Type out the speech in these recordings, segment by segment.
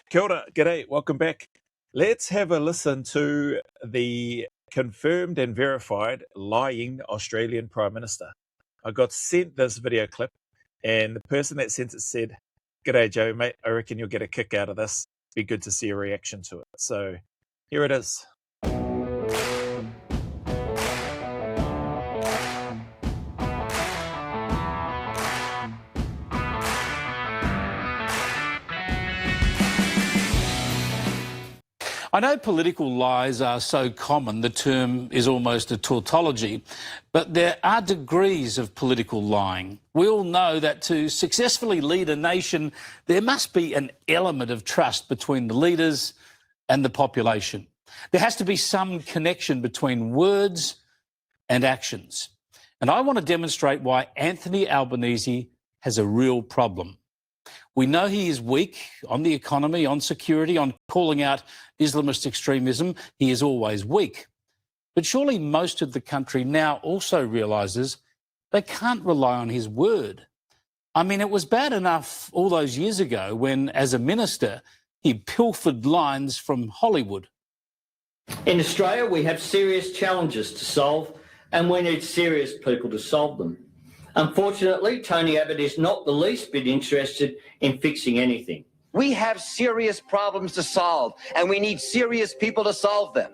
Kia ora, g'day, welcome back. Let's have a listen to the confirmed and verified lying Australian Prime Minister. I got sent this video clip, and the person that sent it said, "G'day, Joe, mate. I reckon you'll get a kick out of this. Be good to see a reaction to it." So here it is. I know political lies are so common, the term is almost a tautology, but there are degrees of political lying. We all know that to successfully lead a nation, there must be an element of trust between the leaders and the population. There has to be some connection between words and actions. And I want to demonstrate why Anthony Albanese has a real problem. We know he is weak on the economy, on security, on calling out Islamist extremism. He is always weak. But surely most of the country now also realises they can't rely on his word. I mean, it was bad enough all those years ago when, as a minister, he pilfered lines from Hollywood. In Australia, we have serious challenges to solve, and we need serious people to solve them. Unfortunately, Tony Abbott is not the least bit interested in fixing anything. We have serious problems to solve, and we need serious people to solve them.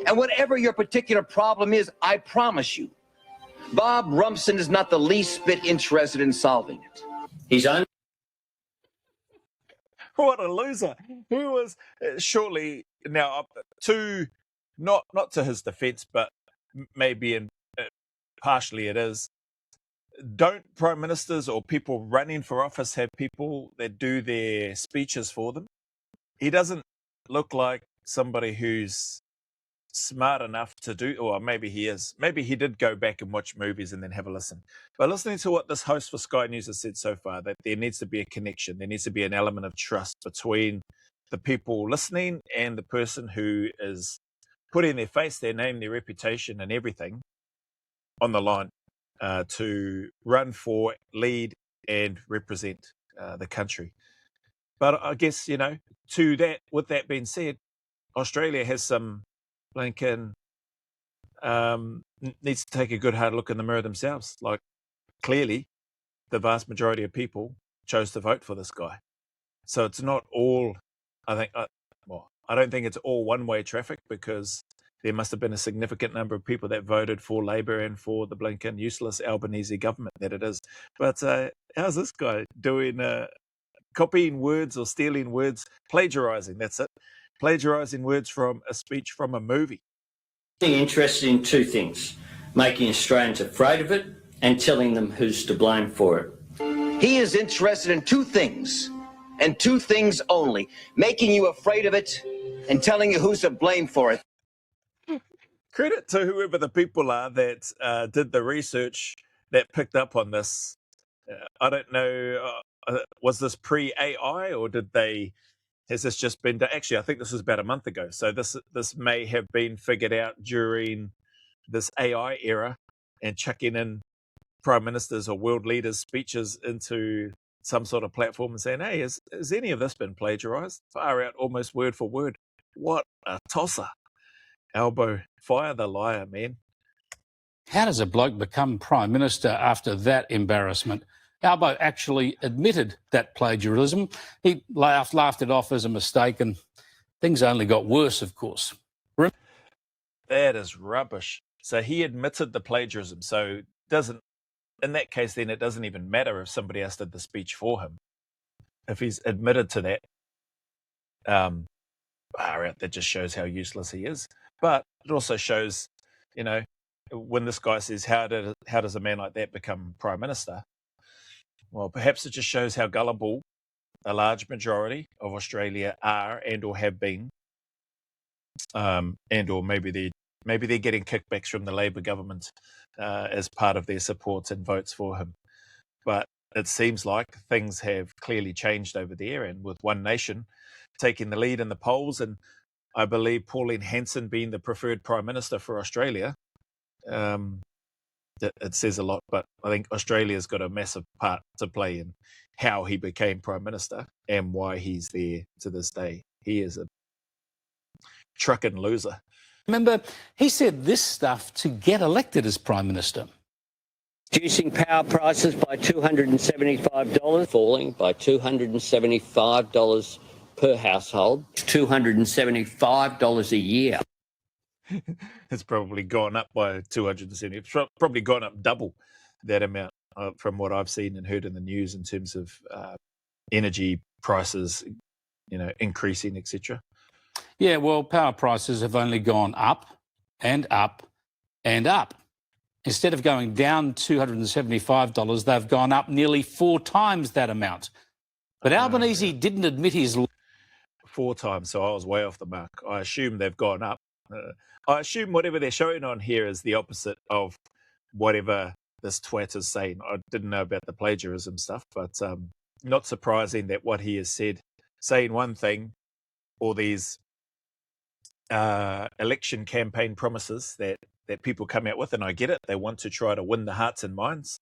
And whatever your particular problem is, I promise you, Bob Rumson is not the least bit interested in solving it. He's only... What a loser! Who was surely now to not to his defence, but maybe in partially it is. Don't prime ministers or people running for office have people that do their speeches for them? He doesn't look like somebody who's smart enough to do, or maybe he is. Maybe he did go back and watch movies and then have a listen. But listening to what this host for Sky News has said so far, that there needs to be a connection, there needs to be an element of trust between the people listening and the person who is putting their face, their name, their reputation and everything on the line. To run for, lead, and represent the country. But I guess, to that, with that being said, Australia has some blinking, needs to take a good hard look in the mirror themselves. Like, clearly, the vast majority of people chose to vote for this guy. So it's not all, I don't think it's all one-way traffic, because there must have been a significant number of people that voted for Labor and for the blinking useless Albanese government that it is. But how's this guy doing, copying words or stealing words, plagiarising, that's it, plagiarising words from a speech from a movie? interested in two things: making Australians afraid of it and telling them who's to blame for it. He is interested in two things, and two things only: making you afraid of it and telling you who's to blame for it. Credit to whoever the people are that did the research that picked up on this. I don't know, was this pre-AI or has this just been, actually I think this was about a month ago. So this may have been figured out during this AI era, and chucking in prime ministers or world leaders' speeches into some sort of platform and saying, hey, has any of this been plagiarized? Far out, almost word for word. What a tosser. Albo, fire the liar, man. How does a bloke become Prime Minister after that embarrassment? Albo actually admitted that plagiarism. He laughed it off as a mistake, and things only got worse, of course. That is rubbish. So he admitted the plagiarism. So in that case, then it doesn't even matter if somebody else did the speech for him. If he's admitted to that, that just shows how useless he is. But it also shows, when this guy says, how does a man like that become Prime Minister? Well, perhaps it just shows how gullible a large majority of Australia are and or have been, and or maybe they're getting kickbacks from the Labor government as part of their supports and votes for him. But it seems like things have clearly changed over there, and with One Nation taking the lead in the polls, and I believe Pauline Hanson being the preferred Prime Minister for Australia, it says a lot. But I think Australia's got a massive part to play in how he became Prime Minister and why he's there to this day. He is a trucking loser. Remember, he said this stuff to get elected as Prime Minister. Reducing power prices by $275, falling by $275 per household, $275 a year. It's probably gone up by 270. It's probably gone up double that amount from what I've seen and heard in the news in terms of energy prices, increasing, etc. Yeah, well, power prices have only gone up and up and up. Instead of going down $275, they've gone up nearly 4 times that amount. But Albanese didn't admit his... 4 times, so I was way off the mark. I assume they've gone up. I assume whatever they're showing on here is the opposite of whatever this twat is saying. I didn't know about the plagiarism stuff, but not surprising that what he has said, saying one thing, or these election campaign promises that people come out with, and I get it. They want to try to win the hearts and minds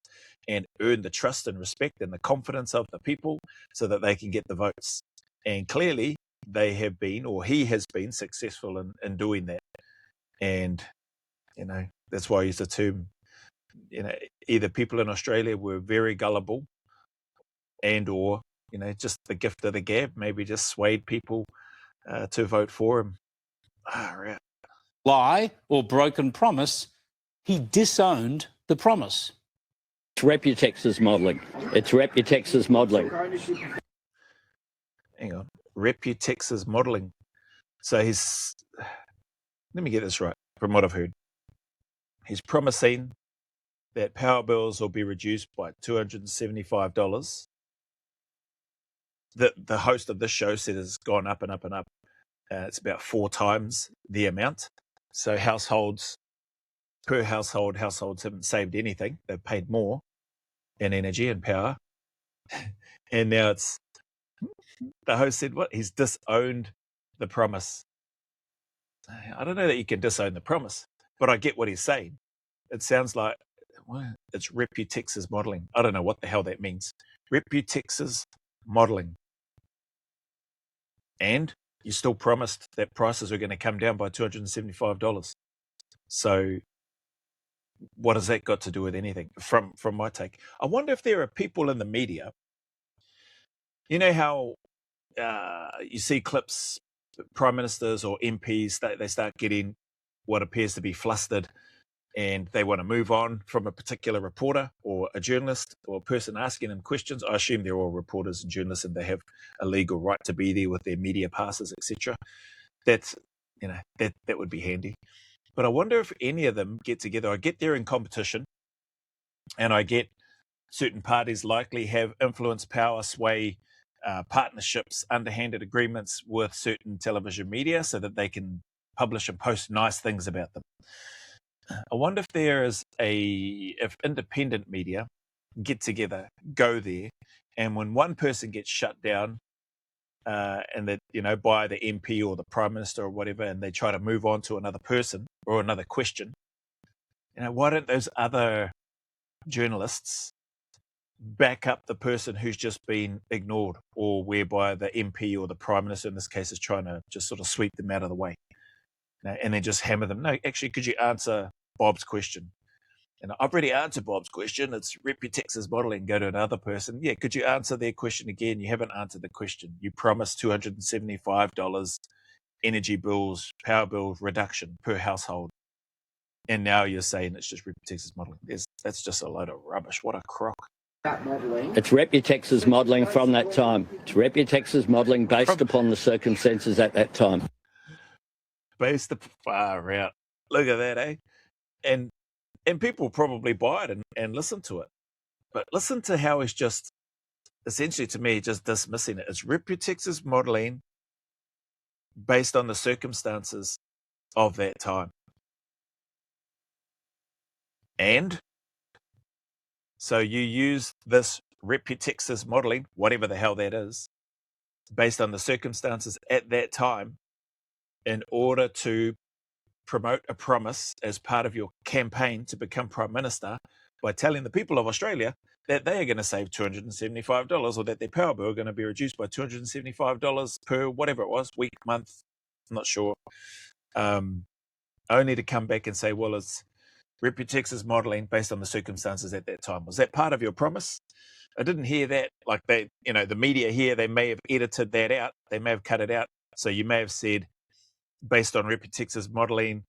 and earn the trust and respect and the confidence of the people so that they can get the votes. And clearly they have been, or he has been, successful in doing that. And, that's why I use the term, either people in Australia were very gullible and or, just the gift of the gab, maybe just swayed people to vote for him. Right. Lie or broken promise, he disowned the promise. It's Reputex's modelling. It's Reputex's modelling. Hang on. Reputex's modelling. So let me get this right from what I've heard. He's promising that power bills will be reduced by $275. The host of this show said it's gone up and up and up. It's about 4 times the amount. So households haven't saved anything. They've paid more in energy and power. And now the host said, what? He's disowned the promise. I don't know that you can disown the promise, but I get what he's saying. It sounds like, it's Reputex's modelling. I don't know what the hell that means. Reputex's modelling. And you still promised that prices are going to come down by $275. So what has that got to do with anything from my take? I wonder if there are people in the media, how you see clips, prime ministers or MPs, they start getting what appears to be flustered and they want to move on from a particular reporter or a journalist or a person asking them questions. I assume they're all reporters and journalists and they have a legal right to be there with their media passes, etc. That would be handy. But I wonder if any of them get together. I get they're in competition and I get certain parties likely have influence, power, sway, partnerships, underhanded agreements with certain television media so that they can publish and post nice things about them. I wonder if there is if independent media get together, go there, and when one person gets shut down, and that by the MP or the Prime Minister or whatever, and they try to move on to another person or another question, why don't those other journalists back up the person who's just been ignored, or whereby the MP or the Prime Minister in this case is trying to just sort of sweep them out of the way, and then just hammer them. No, actually, could you answer Bob's question? And I've already answered Bob's question. It's Reputex's modelling. Go to another person. Yeah, could you answer their question again? You haven't answered the question. You promised $275 energy bills, power bill reduction per household. And now you're saying it's just Reputex's modelling. That's just a load of rubbish. What a crock. It's Reputex's modelling from that time. It's Reputex's modelling based upon the circumstances at that time. Based upon far out. Look at that, eh? And people probably buy it and listen to it. But listen to how he's just, essentially to me, just dismissing it. It's Reputex's modelling based on the circumstances of that time. And so you use this Reputex's modelling, whatever the hell that is, based on the circumstances at that time in order to promote a promise as part of your campaign to become Prime Minister by telling the people of Australia that they are going to save $275 or that their power bill are going to be reduced by $275 per whatever it was, week, month, I'm not sure. Only to come back and say, well, it's Reputex's modelling based on the circumstances at that time. Was that part of your promise? I didn't hear that. Like they, the media here, they may have edited that out. They may have cut it out. So you may have said, based on Reputex's modelling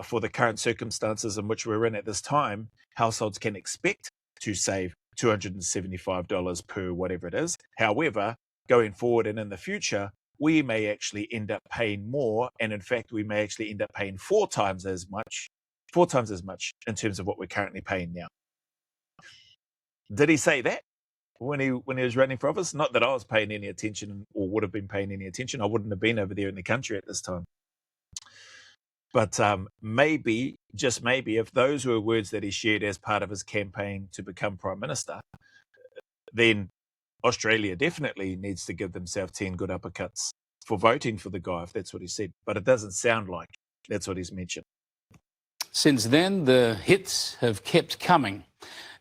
for the current circumstances in which we're in at this time, households can expect to save $275 per whatever it is. However, going forward and in the future, we may actually end up paying more. And in fact, we may actually end up paying four times as much in terms of what we're currently paying now. Did he say that when he was running for office? Not that I was paying any attention or would have been paying any attention. I wouldn't have been over there in the country at this time. But maybe, just maybe, if those were words that he shared as part of his campaign to become Prime Minister, then Australia definitely needs to give themselves 10 good uppercuts for voting for the guy, if that's what he said. But it doesn't sound like that's what he's mentioned. Since then, the hits have kept coming.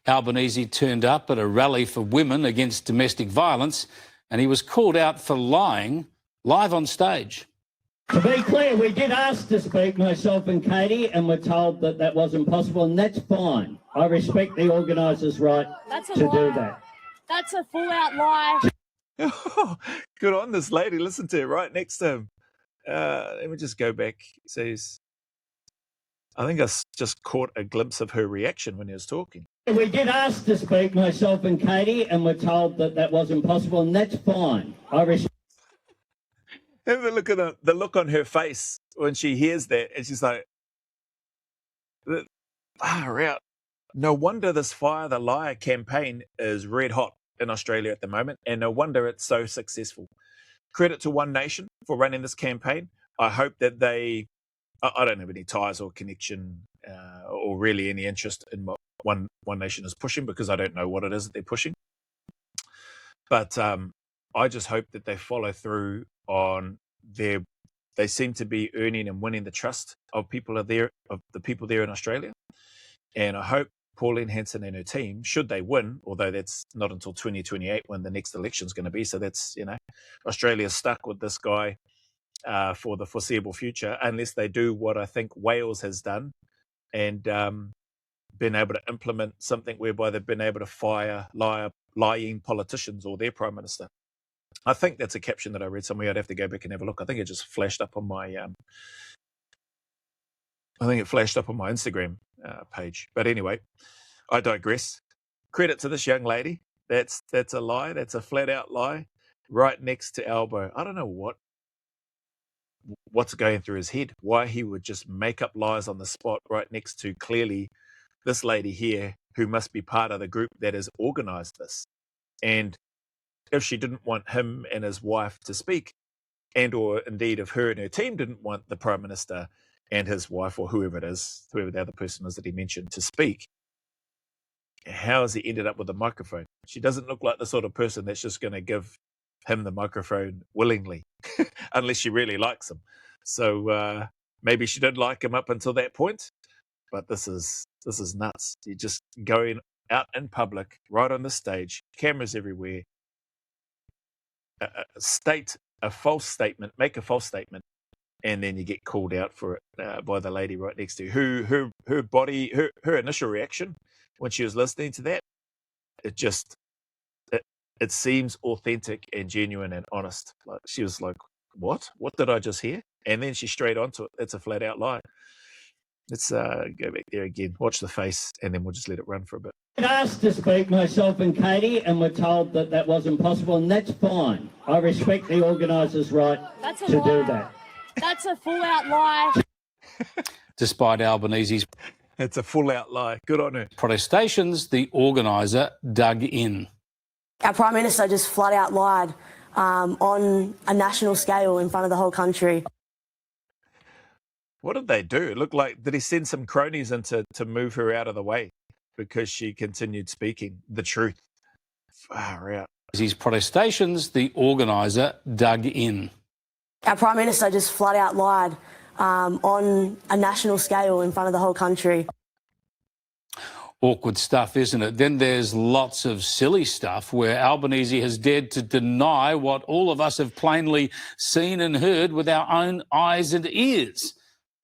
Albanese turned up at a rally for women against domestic violence, and he was called out for lying live on stage. To be clear, we did ask to speak, myself and Katie, and were told that that wasn't possible, and that's fine. I respect the organisers' right to do that. That's a full-out lie. Good on this lady. Listen to her right next to him. Let me just go back. It says, I think I just caught a glimpse of her reaction when he was talking. We did ask to speak, myself and Katie, and were told that that wasn't possible, and that's fine. I respect. Have a look at the look on her face when she hears that, and she's like, far out. No wonder this Fire the Liar campaign is red hot in Australia at the moment, and no wonder it's so successful. Credit to One Nation for running this campaign. I hope that I don't have any ties or connection or really any interest in what One Nation is pushing, because I don't know what it is that they're pushing. But I just hope that they follow through on they seem to be earning and winning the trust of the people there in Australia. And I hope Pauline Hanson and her team, should they win, although that's not until 2028 when the next election is going to be. So that's, Australia's stuck with this guy for the foreseeable future, unless they do what I think Wales has done and been able to implement something whereby they've been able to fire lying politicians or their Prime Minister. I think that's a caption that I read somewhere. I'd have to go back and have a look. I think it just flashed up on my Instagram page. But anyway, I digress. Credit to this young lady. That's a lie. That's a flat out lie. Right next to Albo. I don't know what's going through his head. Why he would just make up lies on the spot right next to clearly this lady here, who must be part of the group that has organised this. And if she didn't want him and his wife to speak, and or indeed if her and her team didn't want the Prime Minister and his wife, or whoever the other person is that he mentioned, to speak, how has he ended up with a microphone? She doesn't look like the sort of person that's just going to give him the microphone willingly, unless she really likes him. So maybe she did like him up until that point, but this is nuts. You're just going out in public, right on the stage, cameras everywhere, state a false statement, make a false statement, and then you get called out for it by the lady right next to you. Her initial reaction when she was listening to that, it seems authentic and genuine and honest. Like, she was like, what did I just hear? And then she straight onto it. That's a flat out lie. Let's go back there again, watch the face, and then we'll just let it run for a bit. I asked to speak, myself and Katie, and were told that that wasn't possible, and that's fine. I respect the organisers' right to do that. That's a full-out lie. Despite Albanese's It's a full-out lie. Good on her. protestations, the organiser dug in. Our Prime Minister just flat out lied on a national scale in front of the whole country. What did they do? It looked like, did he send some cronies in to move her out of the way because she continued speaking the truth? Far out. His protestations, the organiser dug in. Our Prime Minister just flat out lied on a national scale in front of the whole country. Awkward stuff, isn't it? Then there's lots of silly stuff where Albanese has dared to deny what all of us have plainly seen and heard with our own eyes and ears,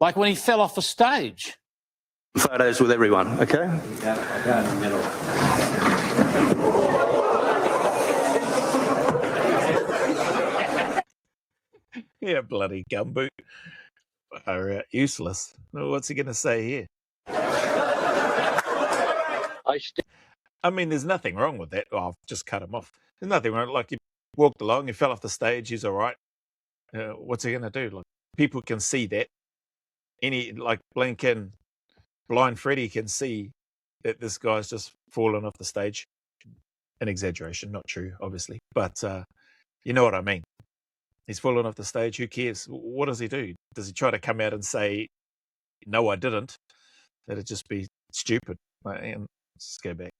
like when he fell off the stage. Photos with everyone, okay? I'll go in the middle. Yeah, bloody gumboot. Are useless. Well, what's he going to say here? I mean, there's nothing wrong with that. Oh, I've just cut him off. There's nothing wrong. Like, he walked along, he fell off the stage, he's all right. What's he going to do? Like, people can see that. Like, blinking blind Freddy can see that this guy's just fallen off the stage. An exaggeration, not true, obviously. But you know what I mean. He's fallen off the stage. Who cares? What does he do? Does he try to come out and say, no, I didn't? That'd just be stupid. And just go back.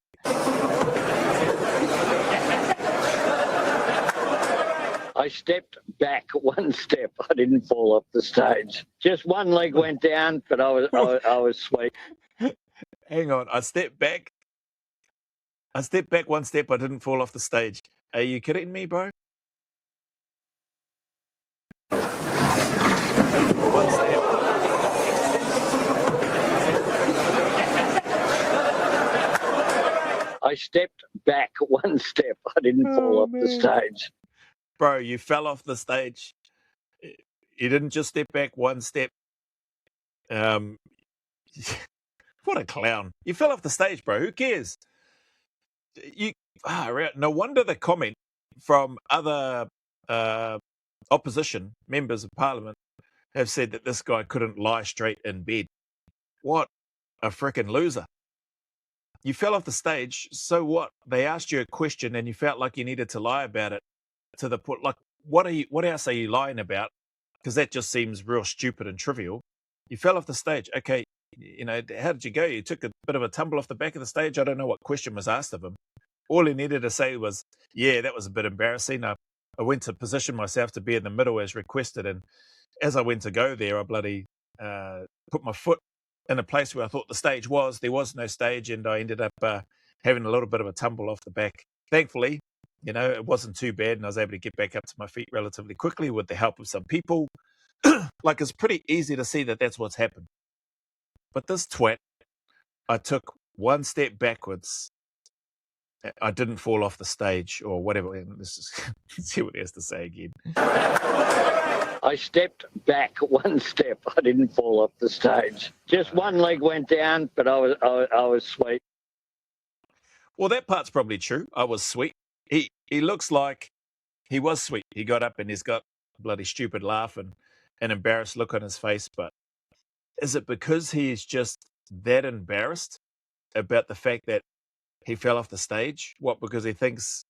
I stepped back one step. I didn't fall off the stage. Just one leg went down, but I was sweet. Hang on. I stepped back one step. I didn't fall off the stage. Are you kidding me, bro? One step. I stepped back one step. I didn't fall off the stage. Bro, you fell off the stage. You didn't just step back one step. What a clown. You fell off the stage, bro. Who cares? No wonder the comment from other opposition members of parliament have said that this guy couldn't lie straight in bed. What a frickin' loser. You fell off the stage, so what? They asked you a question and you felt like you needed to lie about it to the point. Like, what else are you lying about? Because that just seems real stupid and trivial. You fell off the stage. Okay, how did you go? You took a bit of a tumble off the back of the stage. I don't know what question was asked of him. All he needed to say was, yeah, that was a bit embarrassing. I went to position myself to be in the middle as requested, and as I went to go there, I bloody put my foot in a place where I thought the stage was. There was no stage, and I ended up having a little bit of a tumble off the back. Thankfully, it wasn't too bad, and I was able to get back up to my feet relatively quickly with the help of some people. Like, it's pretty easy to see that that's what's happened. But this twat, I took one step backwards. I didn't fall off the stage or whatever. Let's see what he has to say again. I stepped back one step. I didn't fall off the stage. Just one leg went down, but I was sweet. Well, that part's probably true. I was sweet. He looks like he was sweet. He got up and he's got a bloody stupid laugh and an embarrassed look on his face. But is it because he is just that embarrassed about the fact that he fell off the stage? What, because he thinks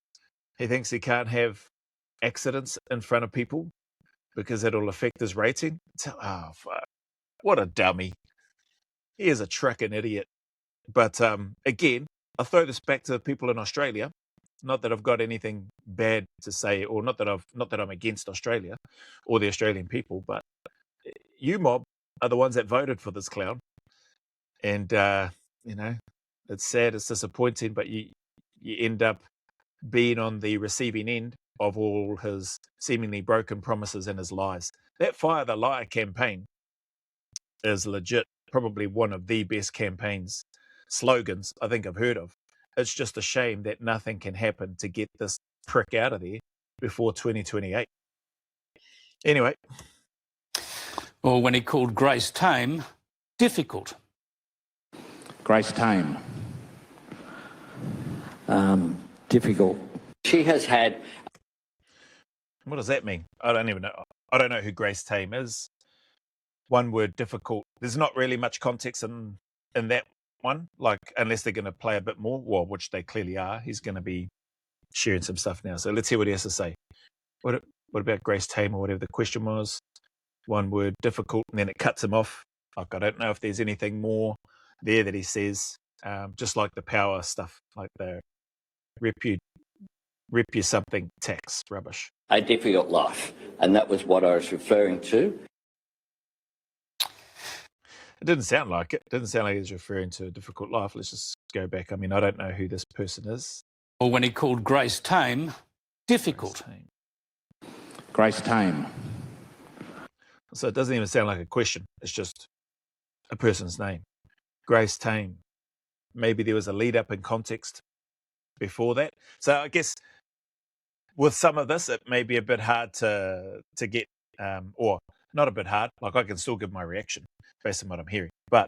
he can't have accidents in front of people because it'll affect his rating? Oh, fuck. What a dummy. He is a trucking idiot. But again, I'll throw this back to the people in Australia. Not that I've got anything bad to say, or not that I'm against Australia or the Australian people, but you mob are the ones that voted for this clown. And it's sad, it's disappointing, but you end up being on the receiving end of all his seemingly broken promises and his lies. That Fire the Liar campaign is legit, probably one of the best campaigns slogans I think I've heard of. It's just a shame that nothing can happen to get this prick out of there before 2028. Anyway. Or when he called Grace Tame difficult. Grace Tame. Difficult. She has had... What does that mean? I don't even know. I don't know who Grace Tame is. One word, difficult. There's not really much context in that one, like, unless they're going to play a bit more, well, which they clearly are. He's going to be sharing some stuff now. So let's hear what he has to say. What about Grace Tame, or whatever the question was? One word, difficult, and then it cuts him off. Like, I don't know if there's anything more there that he says, just like the power stuff, like the rep you something tax rubbish. A difficult life, and that was what I was referring to. It didn't sound like it. It didn't sound like he was referring to a difficult life. Let's just go back. I mean, I don't know who this person is. Or when he called Grace Tame difficult. Grace Tame. So it doesn't even sound like a question. It's just a person's name. Grace Tame. Maybe there was a lead up in context before that. So I guess with some of this, it may be a bit hard to get, or not a bit hard. Like I can still give my reaction based on what I'm hearing, but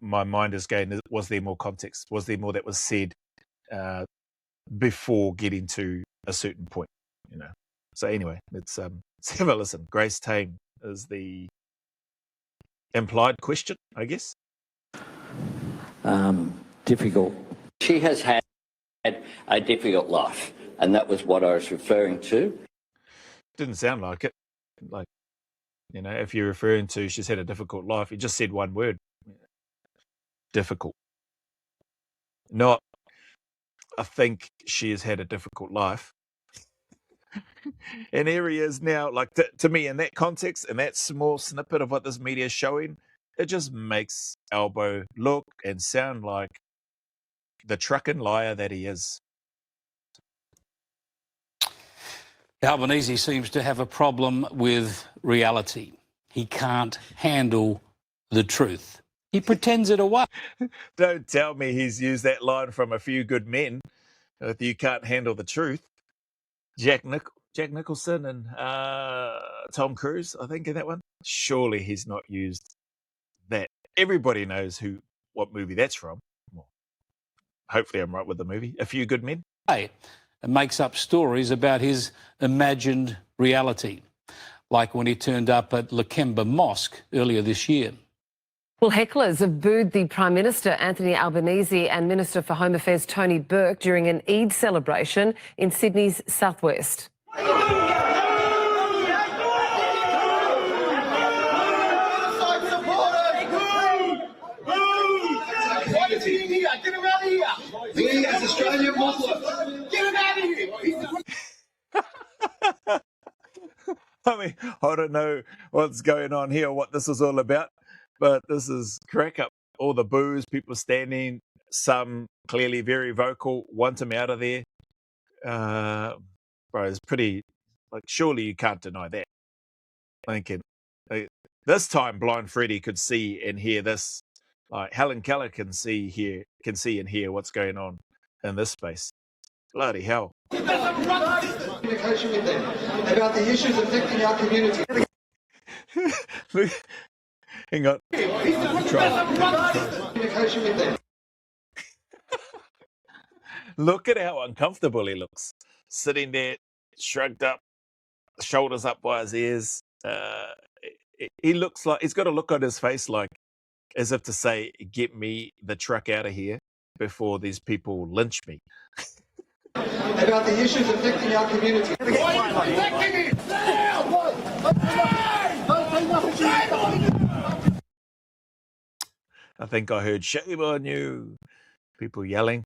my mind is going, was there more context? Was there more that was said before getting to a certain point? You know. So anyway, let's have a listen. Grace Tame is the implied question, I guess. Difficult. She has had a difficult life, and that was what I was referring to. Didn't sound like it. Like, you know, if you're referring to she's had a difficult life, you just said one word. Difficult. Not, I think she has had a difficult life. And here he is now, like to me, in that context, in that small snippet of what this media is showing, it just makes Albo look and sound like the trucking liar that he is. Albanese seems to have a problem with reality. He can't handle the truth. He pretends it away. Don't tell me he's used that line from A Few Good Men. If you can't handle the truth. Jack Nicholson and Tom Cruise, I think, in that one. Surely he's not used that. Everybody knows what movie that's from. Well, hopefully I'm right with the movie. A Few Good Men. And makes up stories about his imagined reality, like when he turned up at Lakemba Mosque earlier this year. Well, hecklers have booed the Prime Minister, Anthony Albanese, and Minister for Home Affairs, Tony Burke, during an Eid celebration in Sydney's southwest. Get him out of here! We as Australian Muslims, get him out of here! I mean, I don't know what's going on here, what this is all about, but this is crack up. All the boos, people standing, some clearly very vocal, want him out of there. Bro, it's pretty, like, surely you can't deny that. Thinking, this time Blind Freddy could see and hear this. Like Helen Keller can see and hear what's going on in this space. Bloody hell. Communication with them about the issues affecting our community. Hang on. Communication with them. Look at how uncomfortable he looks. Sitting there, shrugged up, shoulders up by his ears. He looks like, he's got a look on his face like, as if to say, get me the truck out of here before these people lynch me. About the issues affecting our community. I think I heard, shame on you. People yelling,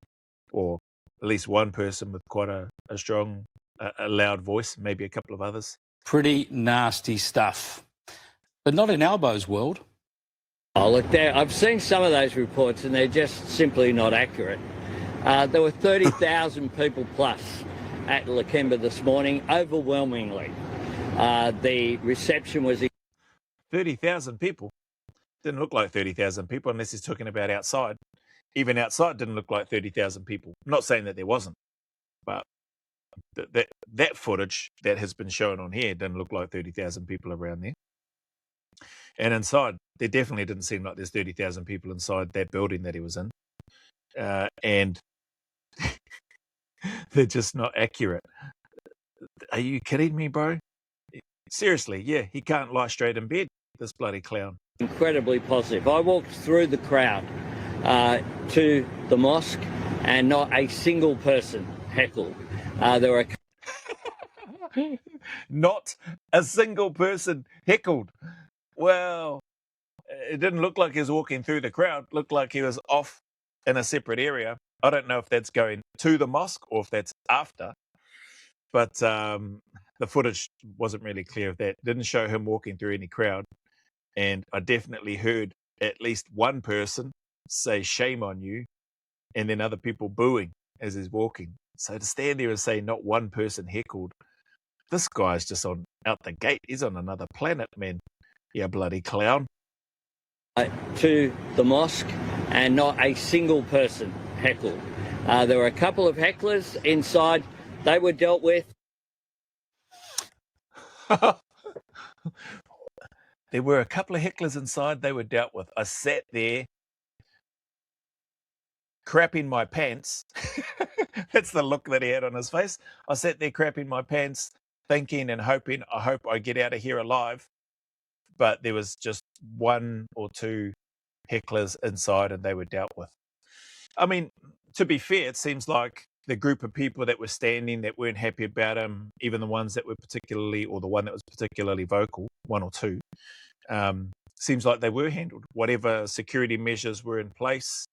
or at least one person with quite a strong, a loud voice, maybe a couple of others. Pretty nasty stuff. But not in Albo's world. Oh, look, I've seen some of those reports and they're just simply not accurate. There were 30,000 people plus at Lakemba this morning, overwhelmingly. The reception was... 30,000 people? Didn't look like 30,000 people unless he's talking about outside. Even outside didn't look like 30,000 people. I'm not saying that there wasn't, but that footage that has been shown on here didn't look like 30,000 people around there. And inside, there definitely didn't seem like there's 30,000 people inside that building that he was in. And they're just not accurate. Are you kidding me, bro? Seriously, yeah, he can't lie straight in bed, this bloody clown. Incredibly positive. I walked through the crowd to the mosque and not a single person heckled. There were not a single person heckled. Well, it didn't look like he was walking through the crowd. It looked like he was off in a separate area. I don't know if that's going to the mosque or if that's after, but the footage wasn't really clear of that. It didn't show him walking through any crowd. And I definitely heard at least one person say shame on you, and then other people booing as he's walking. So to stand there and say not one person heckled, this guy's just on out the gate. He's on another planet, man. Yeah, bloody clown. To the mosque, and not a single person heckled. There were a couple of hecklers inside. They were dealt with. There were a couple of hecklers inside. They were dealt with. I sat there crapping my pants. That's the look that he had on his face. I sat there crapping my pants, thinking and hoping, I hope I get out of here alive. But there was just one or two hecklers inside, and they were dealt with. I mean, to be fair, it seems like the group of people that were standing that weren't happy about him, even the ones that were particularly, or the one that was particularly vocal, one or two, seems like they were handled. Whatever security measures were in place,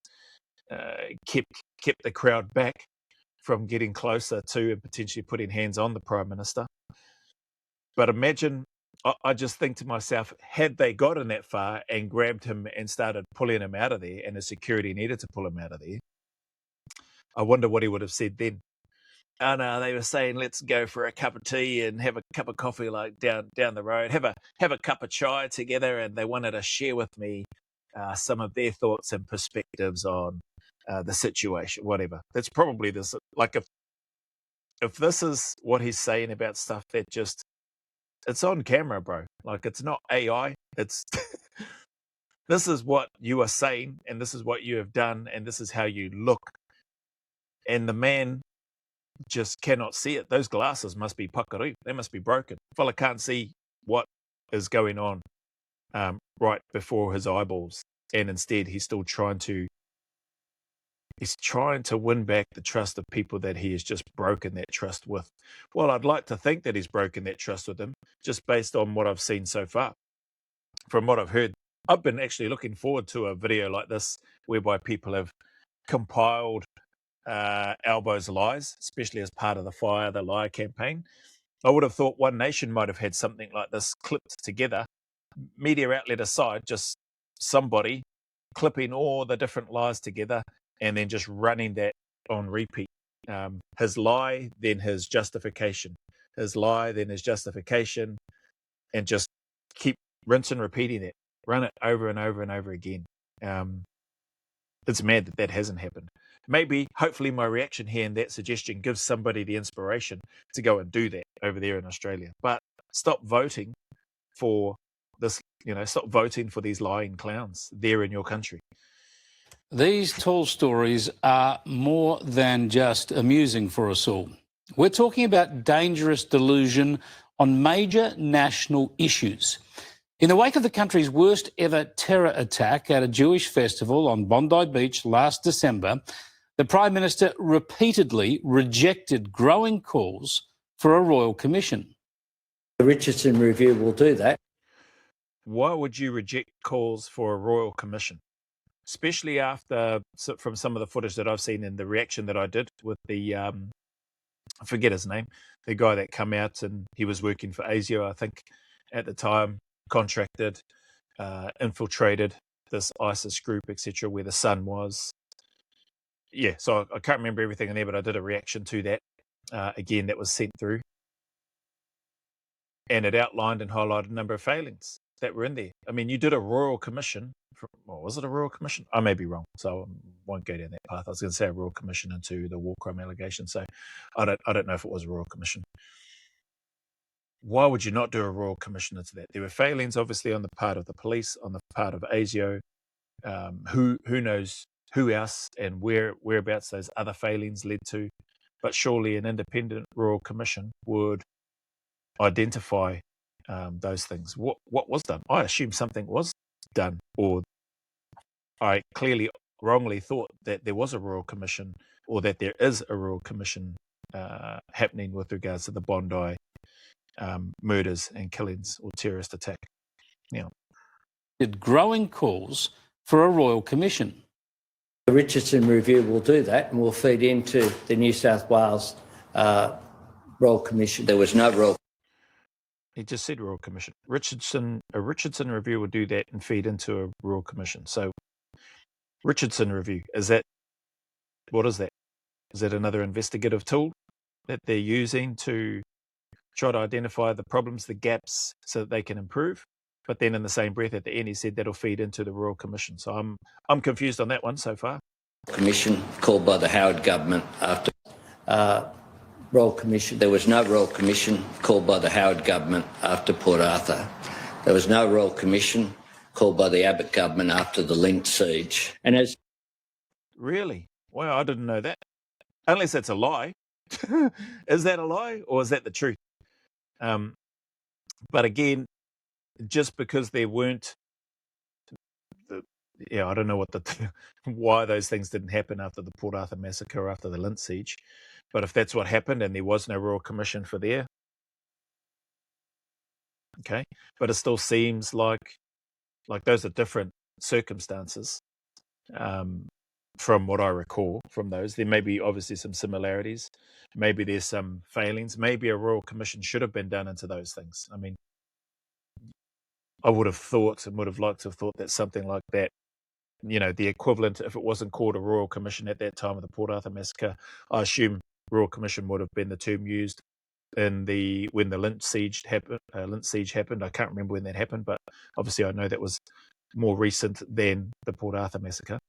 kept the crowd back from getting closer to and potentially putting hands on the Prime Minister. But imagine, I just think to myself, had they gotten that far and grabbed him and started pulling him out of there, and the security needed to pull him out of there, I wonder what he would have said then. Oh no, they were saying let's go for a cup of tea and have a cup of coffee like down the road, have a cup of chai together, and they wanted to share with me some of their thoughts and perspectives on the situation, whatever. That's probably this. Like if this is what he's saying about stuff that just, it's on camera, bro. Like, it's not AI. It's this is what you are saying, and this is what you have done, and this is how you look. And the man just cannot see it. Those glasses must be pakaru. They must be broken. Fella can't see what is going on right before his eyeballs, and instead he's still trying to win back the trust of people that he has just broken that trust with. Well, I'd like to think that he's broken that trust with them, just based on what I've seen so far. From what I've heard, I've been actually looking forward to a video like this, whereby people have compiled Albo's lies, especially as part of the Fire the Lie campaign. I would have thought One Nation might have had something like this clipped together, media outlet aside, just somebody clipping all the different lies together and then just running that on repeat. His lie, then his justification. His lie, then his justification, and just keep rinse and repeating it. Run it over and over and over again. It's mad that hasn't happened. Maybe, hopefully, my reaction here and that suggestion gives somebody the inspiration to go and do that over there in Australia. But stop voting for this, stop voting for these lying clowns there in your country. These tall stories are more than just amusing for us all. We're talking about dangerous delusion on major national issues. In the wake of the country's worst ever terror attack at a Jewish festival on Bondi Beach last December, the Prime Minister repeatedly rejected growing calls for a royal commission. The Richardson Review will do that. Why would you reject calls for a royal commission? Especially after, from some of the footage that I've seen and the reaction that I did with the, I forget his name, the guy that come out and he was working for ASIO, I think, at the time, contracted, infiltrated this ISIS group, etc., where the son was. Yeah, so I can't remember everything in there, but I did a reaction to that. Again, that was sent through. And it outlined and highlighted a number of failings that were in there. I mean, you did a royal commission. Was it a royal commission? I may be wrong, so I won't go down that path. I was going to say a royal commission into the war crime allegation, so I don't know if it was a royal commission. Why would you not do a royal commission into that? There were failings, obviously, on the part of the police, on the part of ASIO. Who knows who else and whereabouts those other failings led to? But surely an independent royal commission would identify those things. What was done? I assume something was done, or I clearly wrongly thought that there was a royal commission, or that there is a royal commission happening with regards to the Bondi murders and killings or terrorist attack. Now, growing calls for a royal commission. The Richardson Review will do that and will feed into the New South Wales Royal Commission. There was no royal. He just said Royal Commission. A Richardson review will do that and feed into a Royal Commission. So Richardson review, what is that? Is that another investigative tool that they're using to try to identify the problems, the gaps, so that they can improve? But then in the same breath at the end, he said that'll feed into the Royal Commission. So I'm confused on that one so far. Commission called by the Howard government after Royal Commission. There was no Royal Commission called by the Howard government after Port Arthur. There was no Royal Commission called by the Abbott government after the Lynch siege. And as Really? Well, I didn't know that. Unless that's a lie. Is that a lie or is that the truth? But again, just because there weren't, I don't know what why those things didn't happen after the Port Arthur massacre or after the Lynch siege. But if that's what happened and there was no Royal Commission for there, okay. But it still seems like those are different circumstances. From what I recall from those, there may be obviously some similarities. Maybe there's some failings. Maybe a Royal Commission should have been done into those things. I mean, I would have thought and would have liked to have thought that something like that, the equivalent, if it wasn't called a Royal Commission at that time of the Port Arthur massacre, I assume Royal Commission would have been the term used when the Lynch siege happened. I can't remember when that happened, but obviously I know that was more recent than the Port Arthur massacre.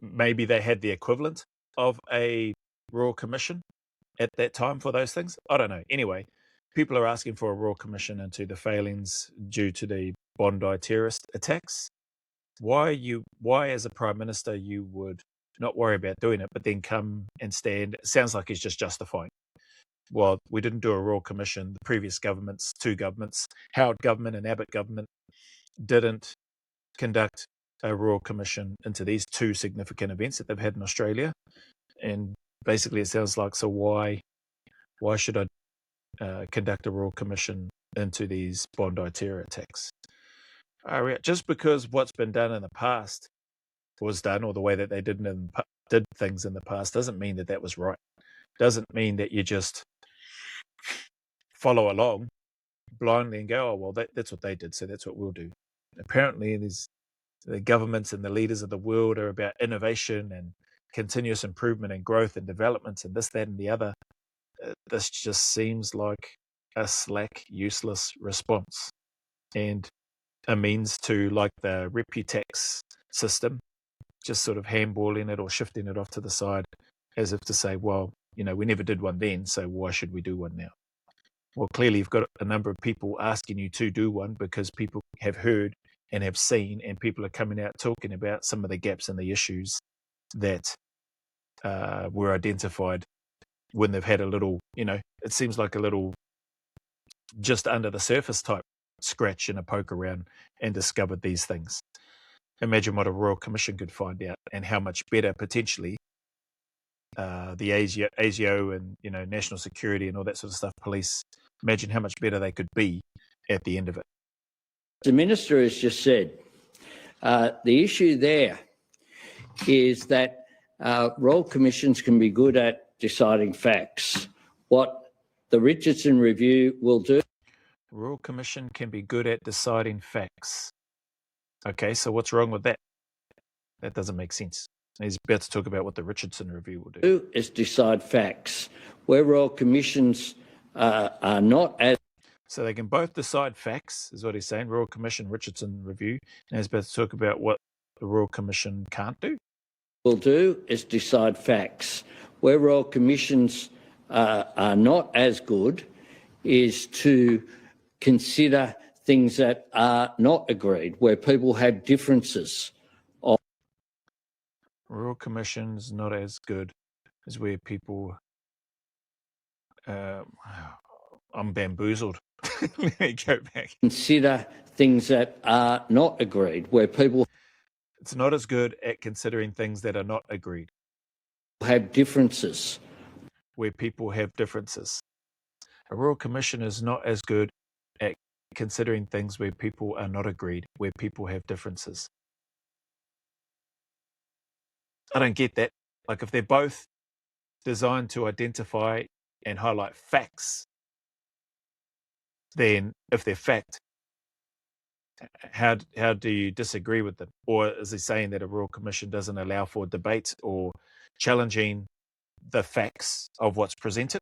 Maybe they had the equivalent of a Royal Commission at that time for those things. I don't know. Anyway, people are asking for a Royal Commission into the failings due to the Bondi terrorist attacks. Why as a Prime Minister, you would not worry about doing it, but then come and stand. It sounds like he's just justifying. Well, we didn't do a Royal Commission. The previous governments, two governments, Howard government and Abbott government, didn't conduct a Royal Commission into these two significant events that they've had in Australia. And basically it sounds like, so why should I conduct a Royal Commission into these Bondi terror attacks? Just because what's been done in the past was done, or the way that they did things in the past, doesn't mean that was right. Doesn't mean that you just follow along blindly and go, oh, well, that's what they did, so that's what we'll do. Apparently the governments and the leaders of the world are about innovation and continuous improvement and growth and development and this, that, and the other. This just seems like a slack, useless response and a means to, like the Reputax system, just sort of handballing it or shifting it off to the side as if to say, well, we never did one then, so why should we do one now? Well, clearly you've got a number of people asking you to do one because people have heard and have seen, and people are coming out talking about some of the gaps and the issues that were identified when they've had a little, it seems like a little just under the surface type scratch and a poke around and discovered these things. Imagine what a Royal Commission could find out and how much better potentially the ASIO and, national security and all that sort of stuff, police, imagine how much better they could be at the end of it. The Minister has just said, the issue there is that Royal Commissions can be good at deciding facts. What the Richardson Review will do... Royal Commission can be good at deciding facts. Okay, so what's wrong with that? That doesn't make sense. He's about to talk about what the Richardson Review will do. ...is decide facts. Where Royal Commissions are not as... So they can both decide facts, is what he's saying. Royal Commission, Richardson Review. And he's about to talk about what the Royal Commission can't do. ...will do is decide facts. Where Royal Commissions are not as good is to consider things that are not agreed, where people have differences. Royal Commission's not as good as where people... I'm bamboozled. Let me go back. Consider things that are not agreed, where people... It's not as good at considering things that are not agreed. ...have differences. Where people have differences. A Royal Commission is not as good at considering things where people are not agreed, where people have differences. I don't get that. Like, if they're both designed to identify and highlight facts, then if they're fact, how do you disagree with them? Or is he saying that a Royal Commission doesn't allow for debate or challenging the facts of what's presented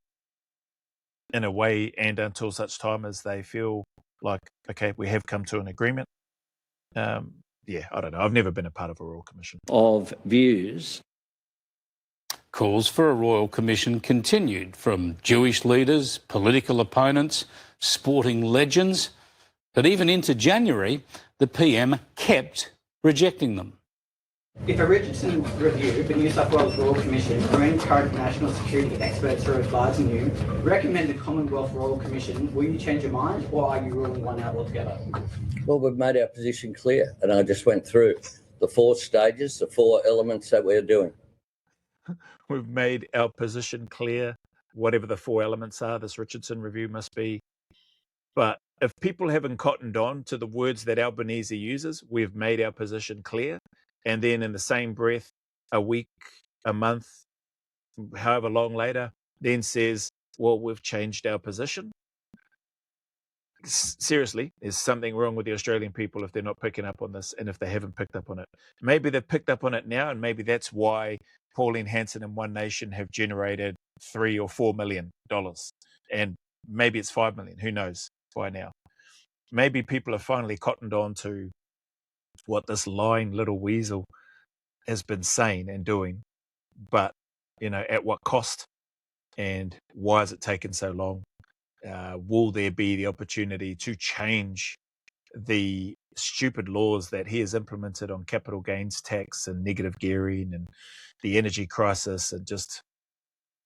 in a way, and until such time as they feel like, okay, we have come to an agreement? Yeah, I don't know. I've never been a part of a Royal Commission. Of views. Calls for a Royal Commission continued from Jewish leaders, political opponents, sporting legends, but even into January, the PM kept rejecting them. If a Richardson review, the New South Wales Royal Commission, or any current national security experts who are advising you, recommend the Commonwealth Royal Commission, will you change your mind, or are you ruling one out altogether? Well, we've made our position clear, and I just went through the 4 stages, the 4 elements that we're doing. We've made our position clear, whatever the 4 elements are, this Richardson review must be. But if people haven't cottoned on to the words that Albanese uses, we've made our position clear, and then in the same breath, a week, a month, however long later, then says, well, we've changed our position. Seriously, there's something wrong with the Australian people if they're not picking up on this, and if they haven't picked up on it. Maybe they've picked up on it now, and maybe that's why Pauline Hanson and One Nation have generated $3 or $4 million, and maybe it's 5 million. Who knows by now? Maybe people have finally cottoned on to what this lying little weasel has been saying and doing, but at what cost, and why has it taken so long? Will there be the opportunity to change the stupid laws that he has implemented on capital gains tax and negative gearing and the energy crisis, and just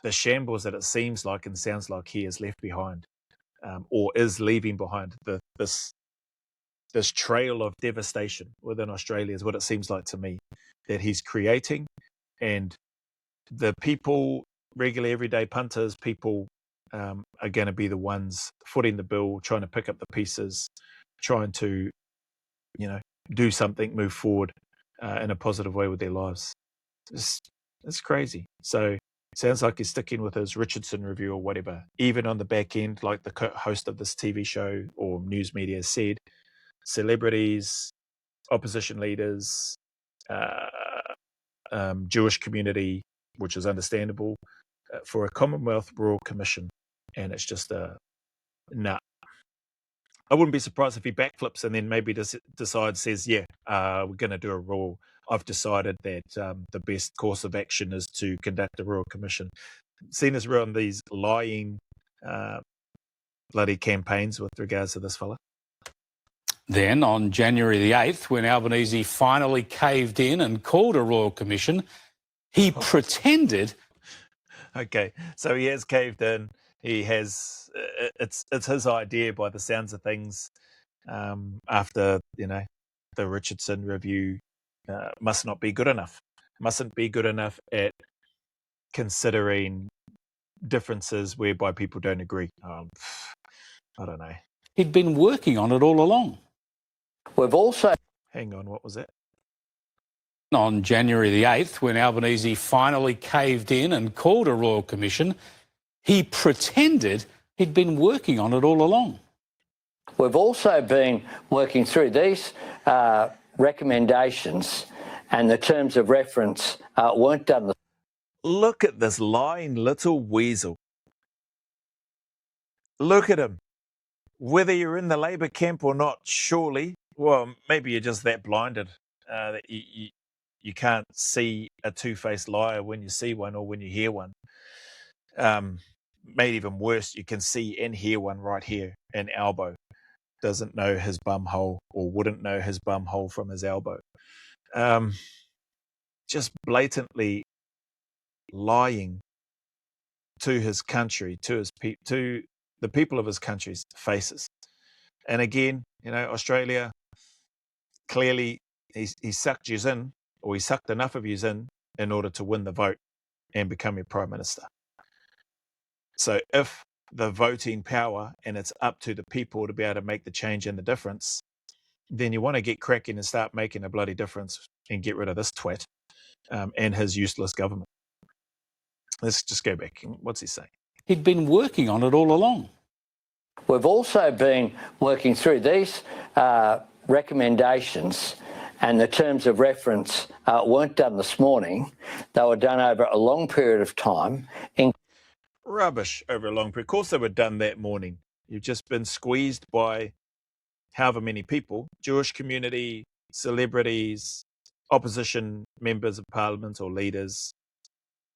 the shambles that it seems like and sounds like he has left behind, or is leaving behind? This trail of devastation within Australia is what it seems like to me that he's creating, and the people, regular everyday punters, people are going to be the ones footing the bill, trying to pick up the pieces, trying to, do something, move forward in a positive way with their lives. It's crazy. So it sounds like he's sticking with his Richardson review or whatever, even on the back end, like the host of this TV show or news media said, celebrities, opposition leaders, Jewish community, which is understandable, for a Commonwealth Royal Commission. And it's just nah. I wouldn't be surprised if he backflips and then maybe says, yeah, we're going to do a royal. I've decided that the best course of action is to conduct a Royal Commission. Seen us run these lying bloody campaigns with regards to this fella. Then on January the 8th, when Albanese finally caved in and called a Royal Commission, he pretended. Okay, so he has caved in. He has, it's his idea by the sounds of things, after, the Richardson review mustn't be good enough at considering differences whereby people don't agree. I don't know. He'd been working on it all along. We've also... Hang on, what was that? On January the 8th, when Albanese finally caved in and called a Royal Commission, he pretended he'd been working on it all along. We've also been working through these recommendations, and the terms of reference weren't done. Look at this lying little weasel. Look at him. Whether you're in the Labour camp or not, surely, well, maybe you're just that blinded that you can't see a two-faced liar when you see one or when you hear one. Made even worse, you can see and hear one right here in Albo. Doesn't know his bum hole, or wouldn't know his bum hole from his elbow. Just blatantly lying to his country, to the people of his country's faces. And again, Australia, clearly he sucked yous in, or he sucked enough of yous in order to win the vote and become your Prime Minister. So if the voting power, and it's up to the people to be able to make the change and the difference, then you want to get cracking and start making a bloody difference and get rid of this twat and his useless government. Let's just go back. What's he saying? he'd been working on it all along. We've also been working through these recommendations, and the terms of reference weren't done this morning. They were done over a long period of time. Rubbish over a long period. Of course they were done that morning. You've just been squeezed by however many people, Jewish community, celebrities, opposition members of parliament or leaders.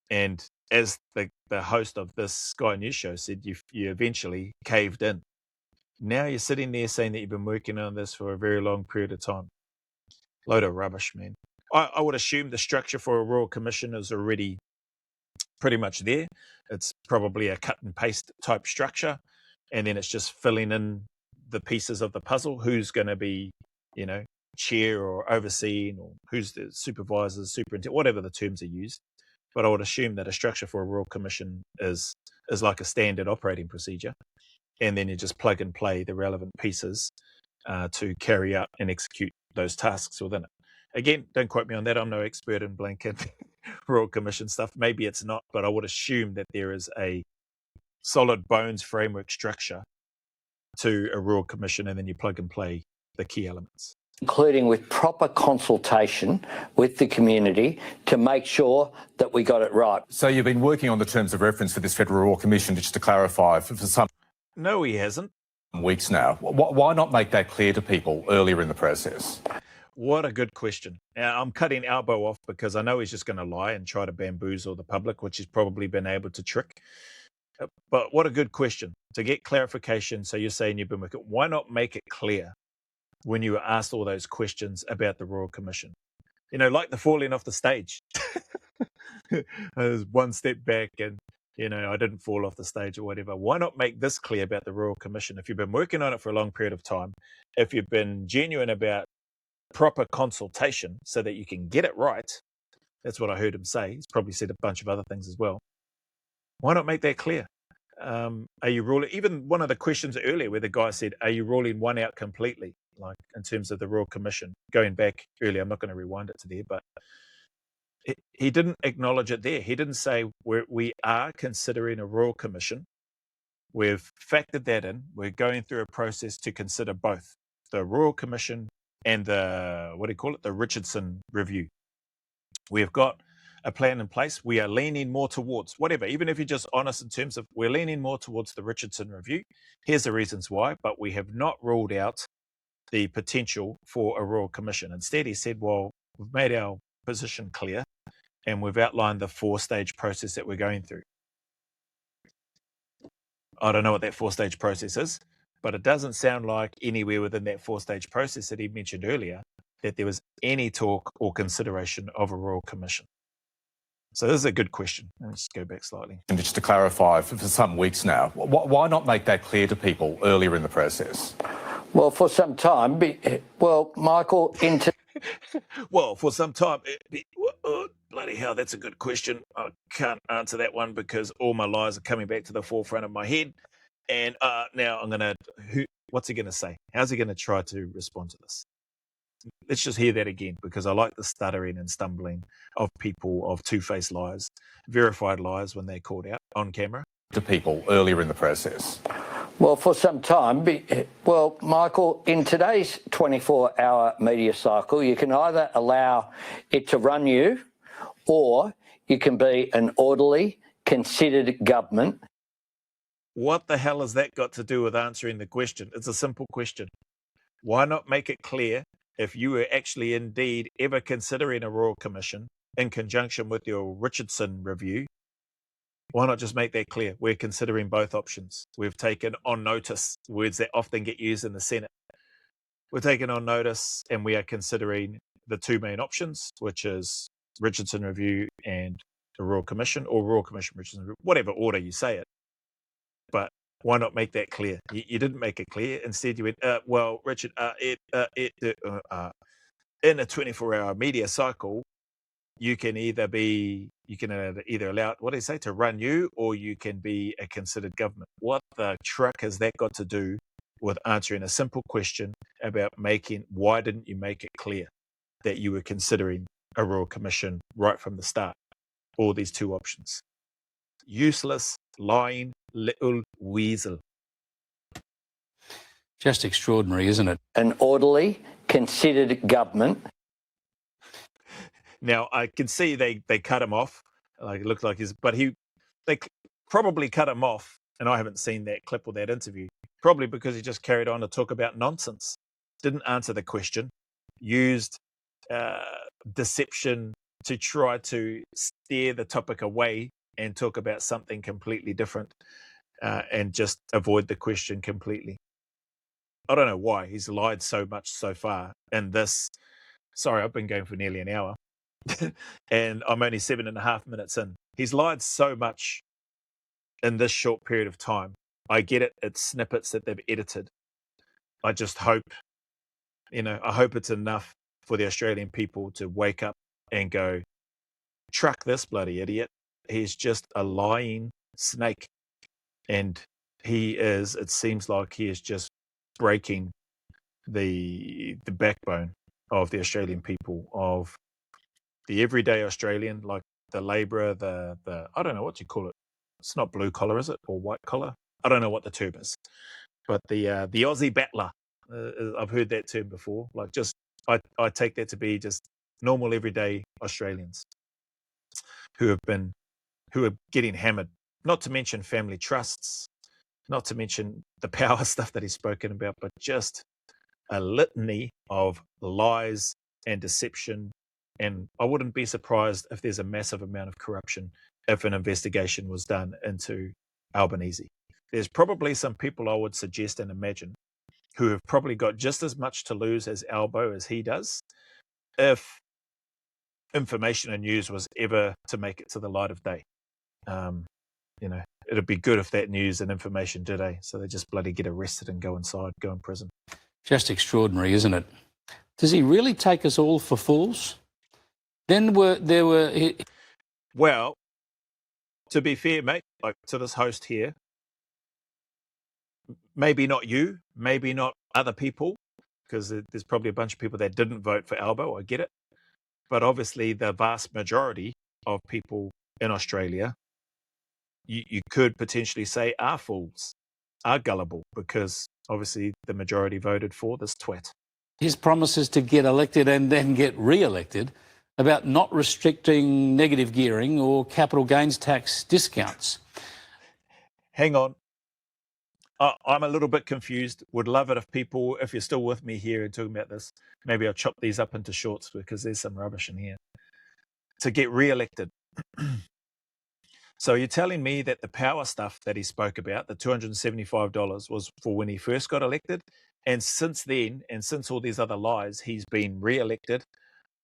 And as the host of this Sky News show said, you eventually caved in. Now you're sitting there saying that you've been working on this for a very long period of time. Load of rubbish, man. I would assume the structure for a Royal Commission is already pretty much there. It's probably a cut and paste type structure. And then it's just filling in the pieces of the puzzle. Who's going to be, chair or overseeing, or who's the supervisor, superintendent, whatever the terms are used. But I would assume that a structure for a Royal Commission is like a standard operating procedure. And then you just plug and play the relevant pieces to carry out and execute those tasks within it. Again, don't quote me on that. I'm no expert in blanket Royal Commission stuff. Maybe it's not, but I would assume that there is a solid bones framework structure to a Royal Commission, and then you plug and play the key elements. Including with proper consultation with the community to make sure that we got it right. So you've been working on the terms of reference for this Federal Royal Commission, just to clarify, for some... No, he hasn't. Weeks now. Why not make that clear to people earlier in the process? What a good question. Now, I'm cutting Albo off because I know he's just going to lie and try to bamboozle the public, which he's probably been able to trick. But what a good question. To get clarification, so you're saying you've been working, why not make it clear when you were asked all those questions about the Royal Commission? Like the falling off the stage. There's one step back and, I didn't fall off the stage or whatever. Why not make this clear about the Royal Commission? If you've been working on it for a long period of time, if you've been genuine about proper consultation so that you can get it right, that's what I heard him say. He's probably said a bunch of other things as well. Why not make that clear? Are you ruling, even one of the questions earlier where the guy said, are you ruling one out completely? Like in terms of the Royal Commission, going back earlier, I'm not going to rewind it to there, but he didn't acknowledge it there. He didn't say we are considering a Royal Commission. We've factored that in. We're going through a process to consider both the Royal Commission and the Richardson Review. We've got a plan in place. We are leaning more towards whatever, even if you're just honest in terms of we're leaning more towards the Richardson Review. Here's the reasons why, but we have not ruled out the potential for a Royal Commission. Instead, he said, well, we've made our position clear and we've outlined the 4-stage process that we're going through. I don't know what that 4-stage process is, but it doesn't sound like anywhere within that 4-stage process that he mentioned earlier that there was any talk or consideration of a Royal Commission. So this is a good question. Let's just go back slightly. And just to clarify, for some weeks now, why not make that clear to people earlier in the process? Well, for some time, Michael, well, for some time, bloody hell, that's a good question. I can't answer that one because all my lies are coming back to the forefront of my head. And now I'm going to, what's he going to say? How's he going to try to respond to this? Let's just hear that again, because I like the stuttering and stumbling of people, of two-faced lies, verified lies when they're called out on camera. To people earlier in the process. Well, for some time, Michael, in today's 24-hour media cycle, you can either allow it to run you or you can be an orderly, considered government. What the hell has that got to do with answering the question? It's a simple question. Why not make it clear if you were actually indeed ever considering a Royal Commission in conjunction with your Richardson Review? Why not just make that clear? We're considering both options. We've taken on notice, words that often get used in the Senate. We're taking on notice and we are considering the two main options, which is Richardson Review and the Royal Commission, or Royal Commission, Richardson Review, whatever order you say it. But why not make that clear? You didn't make it clear. Instead, you went, Richard, in a 24-hour media cycle, you can either allow it, what do you say, to run you, or you can be a considered government. What the truck has that got to do with answering a simple question about why didn't you make it clear that you were considering a Royal Commission right from the start? All these two options. Useless, lying little weasel. Just extraordinary, isn't it? An orderly, considered government. Now, I can see they cut him off. Like, it looked like they probably cut him off, and I haven't seen that clip or that interview, probably because he just carried on to talk about nonsense. Didn't answer the question, used deception to try to steer the topic away and talk about something completely different, and just avoid the question completely. I don't know why he's lied so much so far in this. Sorry, I've been going for nearly an hour and I'm only 7.5 minutes in. He's lied so much in this short period of time. I get it. It's snippets that they've edited. I just hope, I hope it's enough for the Australian people to wake up and go, truck this bloody idiot. He's just a lying snake. And it seems like he is just breaking the backbone of the Australian people, of the everyday Australian, like the labourer, the I don't know what you call it. It's not blue collar, is it, or white collar? I don't know what the term is, but the Aussie battler. I've heard that term before. Like, just I take that to be just normal everyday Australians who are getting hammered. Not to mention family trusts, not to mention the power stuff that he's spoken about, but just a litany of lies and deception. And I wouldn't be surprised if there's a massive amount of corruption if an investigation was done into Albanese. There's probably some people I would suggest and imagine who have probably got just as much to lose as Albo as he does if information and news was ever to make it to the light of day. It'd be good if that news and information did, so they just bloody get arrested and go inside, go in prison. Just extraordinary, isn't it? Does he really take us all for fools? Well, to be fair, mate, like to this host here, maybe not you, maybe not other people, because there's probably a bunch of people that didn't vote for Albo, I get it. But obviously the vast majority of people in Australia, you could potentially say are fools, are gullible, because obviously the majority voted for this twat. His promises to get elected and then get re-elected about not restricting negative gearing or capital gains tax discounts. Hang on. I'm a little bit confused. Would love it if you're still with me here and talking about this, maybe I'll chop these up into shorts because there's some rubbish in here. To get re-elected. So you're telling me that the power stuff that he spoke about, the $275, was for when he first got elected, and since then, and since all these other lies, he's been re-elected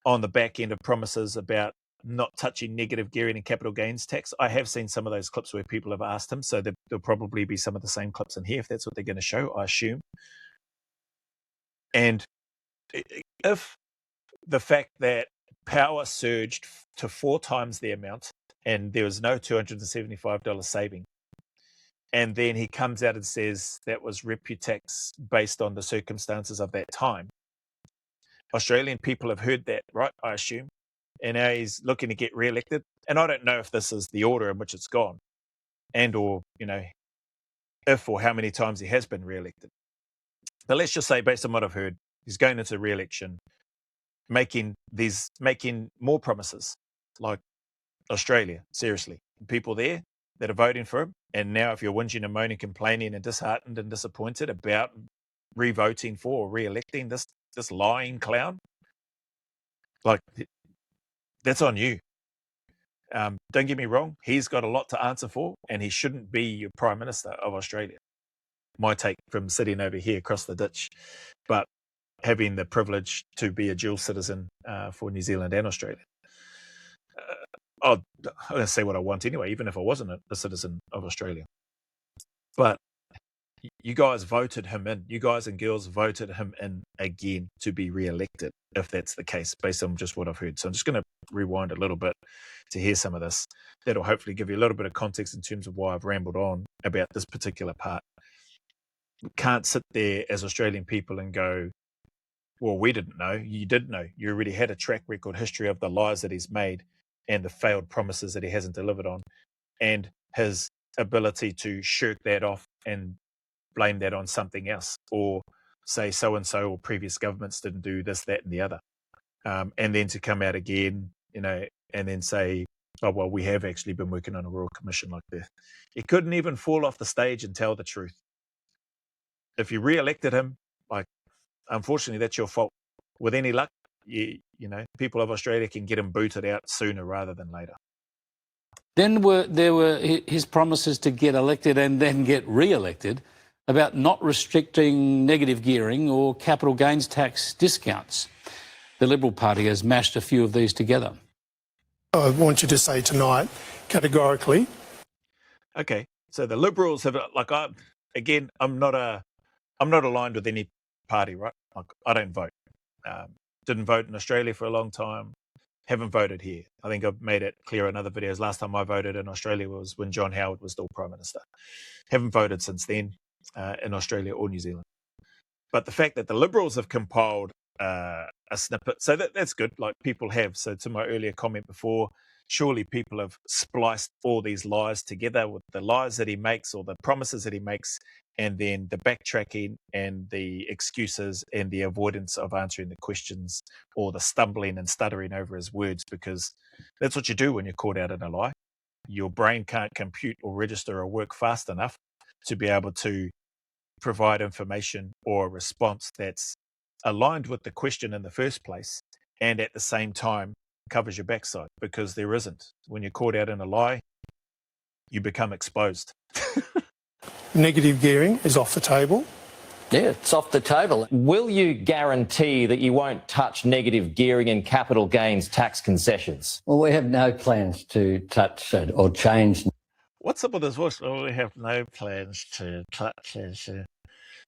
on the back end of promises about not touching negative gearing and capital gains tax. I have seen some of those clips where people have asked him, so there'll probably be some of the same clips in here if that's what they're going to show, I assume. And if the fact that power surged to 4 times the amount and there was no $275 saving, and then he comes out and says that was reputax based on the circumstances of that time, Australian people have heard that, right, I assume, and now he's looking to get re-elected. And I don't know if this is the order in which it's gone, and or, if or how many times he has been re-elected. But let's just say, based on what I've heard, he's going into re-election, making more promises, like Australia, seriously. People there that are voting for him, and now if you're whinging and moaning, complaining and disheartened and disappointed about re-voting for or re-electing this lying clown, like, that's on you. Don't get me wrong, he's got a lot to answer for, and he shouldn't be your Prime Minister of Australia. My take from sitting over here across the ditch, but having the privilege to be a dual citizen for New Zealand and Australia. I'm going to say what I want anyway, even if I wasn't a citizen of Australia. But you guys voted him in. You guys and girls voted him in again to be re-elected, if that's the case, based on just what I've heard. So I'm just going to rewind a little bit to hear some of this. That'll hopefully give you a little bit of context in terms of why I've rambled on about this particular part. We can't sit there as Australian people and go, well, we didn't know. You did know. You already had a track record history of the lies that he's made and the failed promises that he hasn't delivered on, and his ability to shirk that off and blame that on something else, or say so-and-so or previous governments didn't do this, that, and the other. And then to come out again, and then say, oh, well, we have actually been working on a Royal Commission like this. He couldn't even fall off the stage and tell the truth. If you re-elected him, unfortunately, that's your fault. With any luck, people of Australia can get him booted out sooner rather than later. Then there were his promises to get elected and then get re-elected about not restricting negative gearing or capital gains tax discounts. The Liberal Party has mashed a few of these together. I want you to say tonight, categorically. Okay, so the Liberals have, I'm not aligned with any party, right? I don't vote. Didn't vote in Australia for a long time. Haven't voted here. I think I've made it clear in other videos. Last time I voted in Australia was when John Howard was still Prime Minister. Haven't voted since then in Australia or New Zealand. But the fact that the Liberals have compiled a snippet, so that's good. Like, people have. So to my earlier comment before, surely people have spliced all these lies together with the lies that he makes or the promises that he makes, and then the backtracking and the excuses and the avoidance of answering the questions, or the stumbling and stuttering over his words, because that's what you do when you're caught out in a lie. Your brain can't compute or register or work fast enough to be able to provide information or a response that's aligned with the question in the first place, and at the same time covers your backside, because there isn't. When you're caught out in a lie, you become exposed. Negative gearing is off the table. Yeah, it's off the table. Will you guarantee that you won't touch negative gearing and capital gains tax concessions? Well, we have no plans to touch it or change. What's up with this voice? Oh, we have no plans to touch it.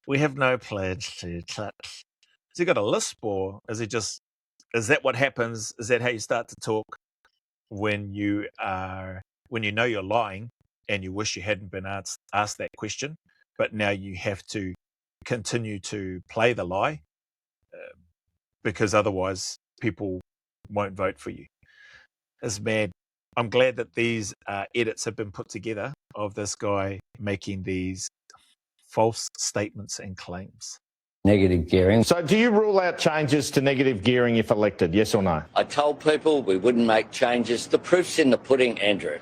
We have no plans to touch. Has he got a lisp, or is that what happens? Is that how you start to talk when you know you're lying and you wish you hadn't been asked that question, but now you have to continue to play the lie because otherwise people won't vote for you? It's mad. I'm glad that these edits have been put together of this guy making these false statements and claims. Negative gearing. So do you rule out changes to negative gearing if elected, yes or no? I told people we wouldn't make changes. The proof's in the pudding, Andrew.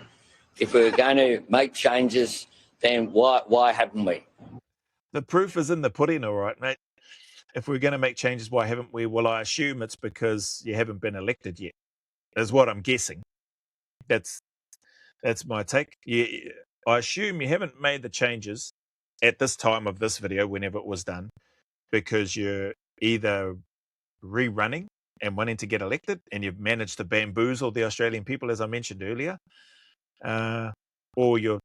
If we were going to make changes, then why haven't we? The proof is in the pudding, all right, mate. If we're going to make changes, why haven't we? Well, I assume it's because you haven't been elected yet, is what I'm guessing. That's my take. I assume you haven't made the changes at this time of this video, whenever it was done, because you're either rerunning and wanting to get elected, and you've managed to bamboozle the Australian people, as I mentioned earlier, or you're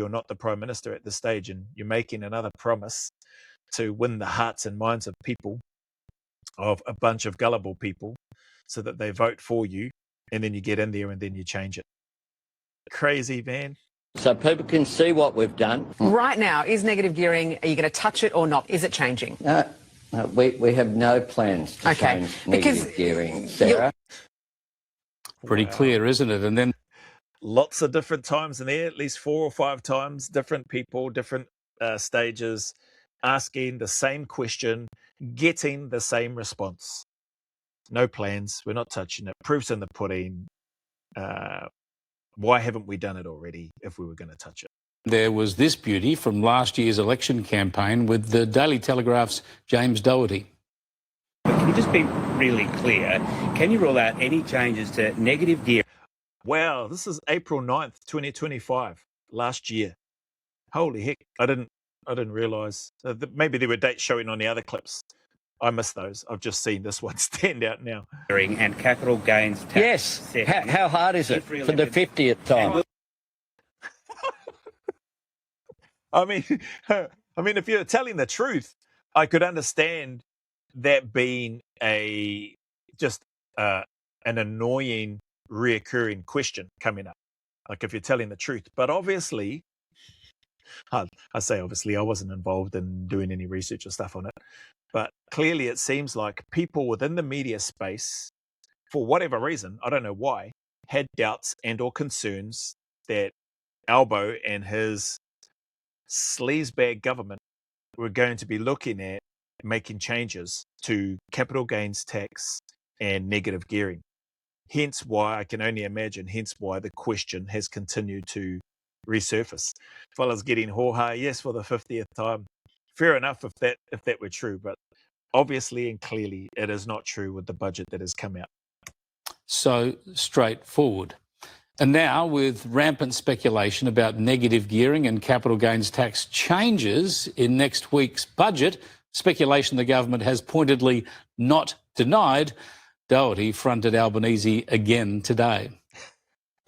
not the Prime Minister at this stage, and you're making another promise to win the hearts and minds of people, of a bunch of gullible people, so that they vote for you, and then you get in there and then you change it. Crazy, man. So people can see what we've done. Right now, is negative gearing, are you going to touch it or not? Is it changing? We have no plans to change negative gearing, Sarah. Pretty clear, isn't it? And then lots of different times in there, at least 4 or 5 times, different people, different stages, asking the same question, getting the same response. No plans. We're not touching it. Proof's in the pudding. Why haven't we done it already if we were going to touch it? there was this beauty from last year's election campaign with the Daily Telegraph's James Doherty. Can you just be really clear? Can you rule out any changes to negative gear? Wow, this is April 9th, 2025, last year. Holy heck, I didn't realise. Maybe there were dates showing on the other clips. I missed those. I've just seen this one stand out now. And capital gains tax. Yes. How hard is it for the 50th time? I mean, if you're telling the truth, I could understand that being an annoying, reoccurring question coming up. Like if you're telling the truth. But obviously, I say obviously, I wasn't involved in doing any research or stuff on it. But clearly it seems like people within the media space, for whatever reason, I don't know why, had doubts and or concerns that Albo and his sleazebag government were going to be looking at making changes to capital gains tax and negative gearing. Hence why I can only imagine, hence why the question has continued to resurface. Fellas getting ho-ha, yes, for the 50th time. Fair enough if that were true, but obviously and clearly it is not true with the budget that has come out. So straightforward. And now, with rampant speculation about negative gearing and capital gains tax changes in next week's budget, speculation the government has pointedly not denied, Doherty fronted Albanese again today.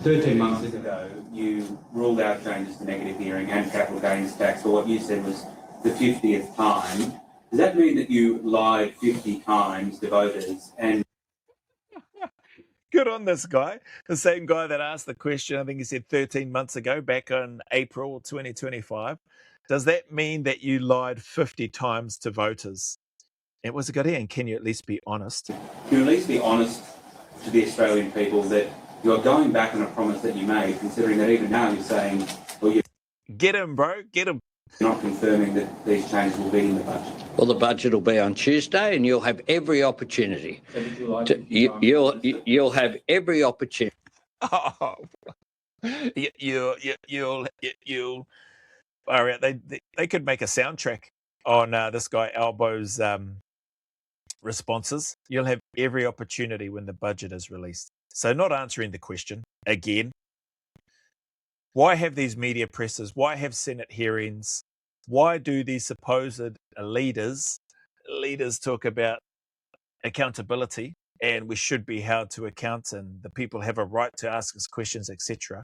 13 months ago, you ruled out changes to negative gearing and capital gains tax for what you said was the 50th time. Does that mean that you lied 50 times to voters? And Good on this guy. The same guy that asked the question, I think he said 13 months ago, back in April 2025. Does that mean that you lied 50 times to voters? And what's it got here? And can you at least be honest? can you at least be honest to the Australian people that you're going back on a promise that you made, considering that even now you're saying, well, you're Get him, bro. Get him. not confirming that these changes will be in the budget? Well, the budget will be on Tuesday, and you'll have every opportunity. You'll have every opportunity. Oh, you'll. All right, they could make a soundtrack on this guy Albo's responses. You'll have every opportunity when the budget is released. So not answering the question again. Why have these media presses? Why have Senate hearings? Why do these supposed leaders talk about accountability and we should be held to account and the people have a right to ask us questions, etc.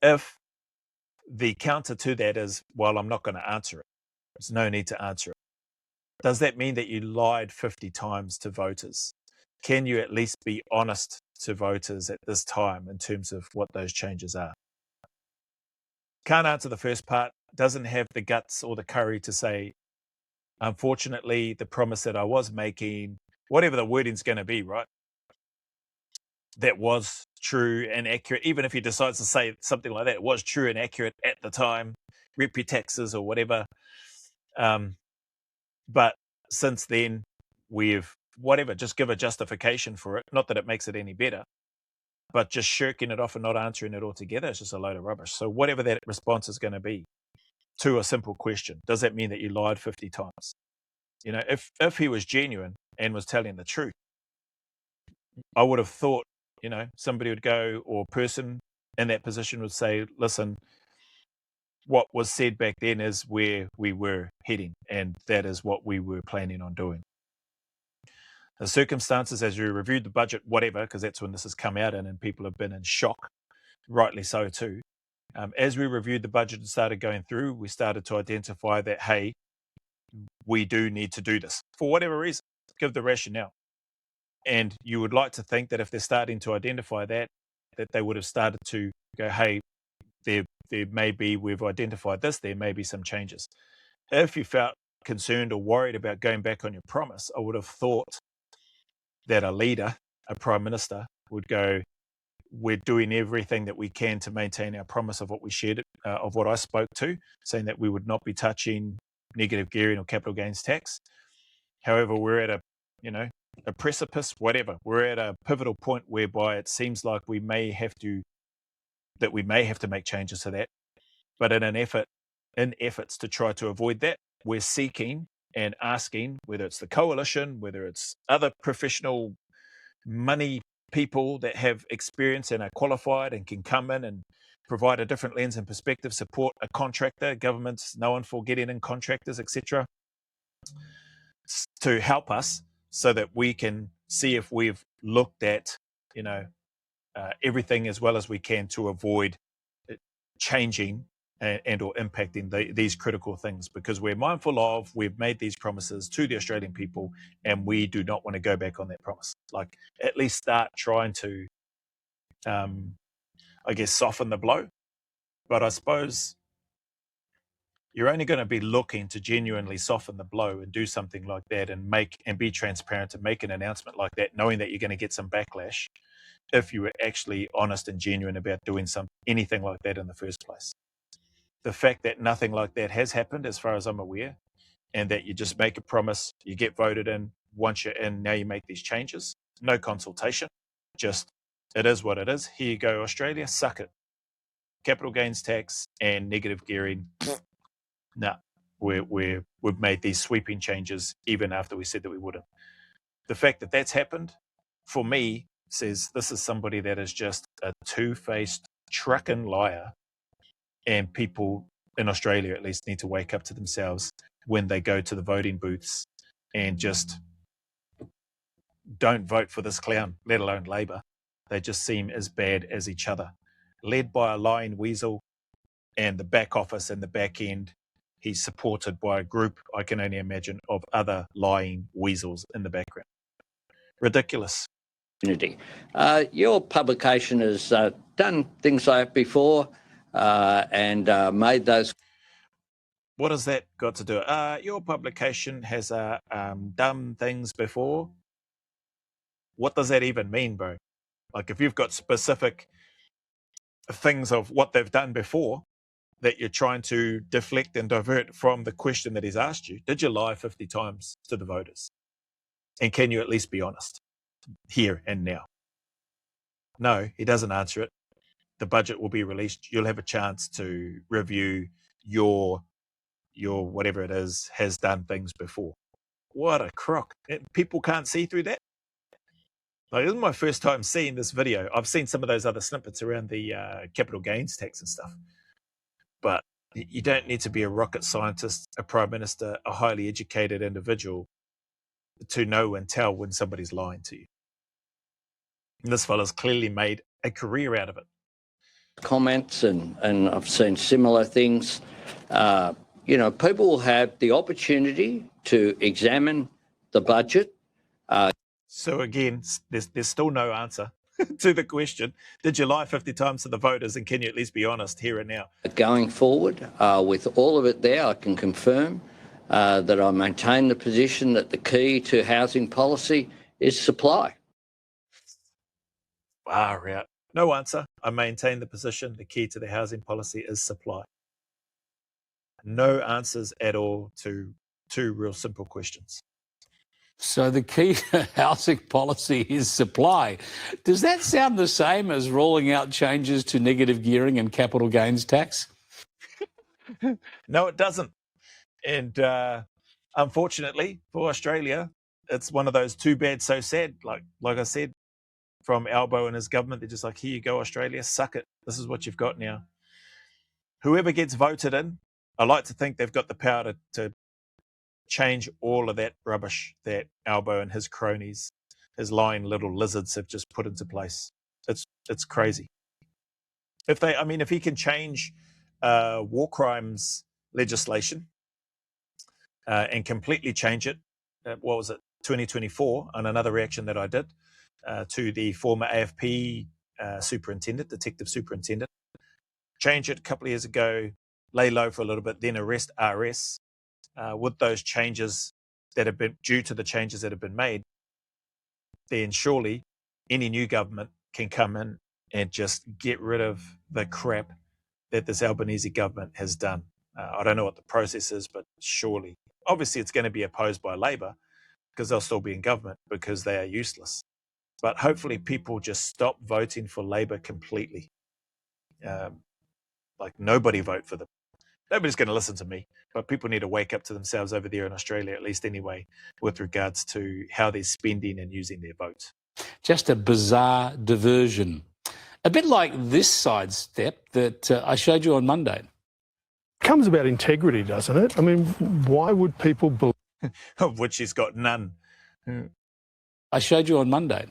If the counter to that is, well, I'm not going to answer it. There's no need to answer it. Does that mean that you lied 50 times to voters? Can you at least be honest to voters at this time in terms of what those changes are? Can't answer the first part, doesn't have the guts or the courage to say, unfortunately, the promise that I was making, whatever the wording's going to be, right? That was true and accurate. Even if he decides to say something like that, it was true and accurate at the time, rep your taxes or whatever. But since then, we've, whatever, just give a justification for it. Not that it makes it any better, but just shirking it off and not answering it altogether is just a load of rubbish. So whatever that response is going to be to a simple question, does that mean that you lied 50 times? You know, if he was genuine and was telling the truth, I would have thought, you know, somebody would go, or person in that position would say, listen, what was said back then is where we were heading, and that is what we were planning on doing. The circumstances, as we reviewed the budget, whatever, because that's when this has come out in, and people have been in shock, rightly so too. As we reviewed the budget and started going through, we started to identify that, hey, we do need to do this for whatever reason, give the rationale. And you would like to think that if they're starting to identify that they would have started to go, hey, there may be, we've identified this, there may be some changes. If you felt concerned or worried about going back on your promise, I would have thought that a leader, a prime minister, would go, we're doing everything that we can to maintain our promise of what we shared, of what I spoke to, saying that we would not be touching negative gearing or capital gains tax. However, we're at a precipice, whatever. We're at a pivotal point whereby it seems like we may have to make changes to that. But in efforts to try to avoid that, we're seeking and asking, whether it's the coalition, whether it's other professional money people that have experience and are qualified and can come in and provide a different lens and perspective, support a contractor, government's known for getting in contractors, etc., to help us so that we can see if we've looked at, everything as well as we can to avoid changing and or impacting these critical things, because we're mindful of, we've made these promises to the Australian people and we do not want to go back on that promise. Like, at least start trying to, soften the blow. But I suppose, you're only going to be looking to genuinely soften the blow and do something like that and be transparent and make an announcement like that, knowing that you're going to get some backlash if you were actually honest and genuine about doing anything like that in the first place. The fact that nothing like that has happened, as far as I'm aware, and that you just make a promise, you get voted in, once you're in, now you make these changes, no consultation, just it is what it is. Here you go, Australia, suck it. Capital gains tax and negative gearing, no, we've made these sweeping changes even after we said that we wouldn't. The fact that that's happened, for me, says this is somebody that is just a two-faced truckin' liar, and people in Australia at least need to wake up to themselves when they go to the voting booths and just don't vote for this clown, let alone Labor. They just seem as bad as each other. Led by a lying weasel, and the back office and the back end, he's supported by a group, I can only imagine, of other lying weasels in the background. Ridiculous. Your publication has done things like that before and made those. What has that got to do? Your publication has done things before. What does that even mean, bro? Like, if you've got specific things of what they've done before that you're trying to deflect and divert from the question that he's asked you, did you lie 50 times to the voters? And can you at least be honest here and now? No, he doesn't answer it. The budget will be released. You'll have a chance to review your whatever it is, has done things before. What a crock. People can't see through that. Like, this is my first time seeing this video. I've seen some of those other snippets around the capital gains tax and stuff. But you don't need to be a rocket scientist, a prime minister, a highly educated individual to know and tell when somebody's lying to you. And this fella's clearly made a career out of it. Comments and I've seen similar things. People will have the opportunity to examine the budget. So again, there's still no answer to the question. Did you lie 50 times to the voters, and can you at least be honest here and now? Going forward, with all of it there, I can confirm that I maintain the position that the key to housing policy is supply. Far out. No answer. I maintain the position. The key to the housing policy is supply. No answers at all to two real simple questions. So the key to housing policy is supply. Does that sound the same as rolling out changes to negative gearing and capital gains tax? No, it doesn't. And unfortunately for Australia, it's one of those too bad, so sad. Like I said, from Albo and his government, they're just like, here you go, Australia, suck it. This is what you've got now. Whoever gets voted in, I like to think they've got the power to change all of that rubbish that Albo and his cronies, his lying little lizards, have just put into place. It's crazy. If he can change war crimes legislation and completely change it, 2024, on another reaction that I did to the former AFP detective superintendent, change it a couple of years ago, lay low for a little bit, then arrest RS. With those changes that have been due to the changes that have been made, then surely any new government can come in and just get rid of the crap that this Albanese government has done. I don't know what the process is, but surely, obviously it's going to be opposed by Labor because they'll still be in government because they are useless. But hopefully people just stop voting for Labor completely. Nobody vote for them. Nobody's going to listen to me, but people need to wake up to themselves over there in Australia, at least anyway, with regards to how they're spending and using their votes. Just a bizarre diversion. A bit like this sidestep that I showed you on Monday. It comes about integrity, doesn't it? I mean, why would people believe? Of which he's got none. I showed you on Monday.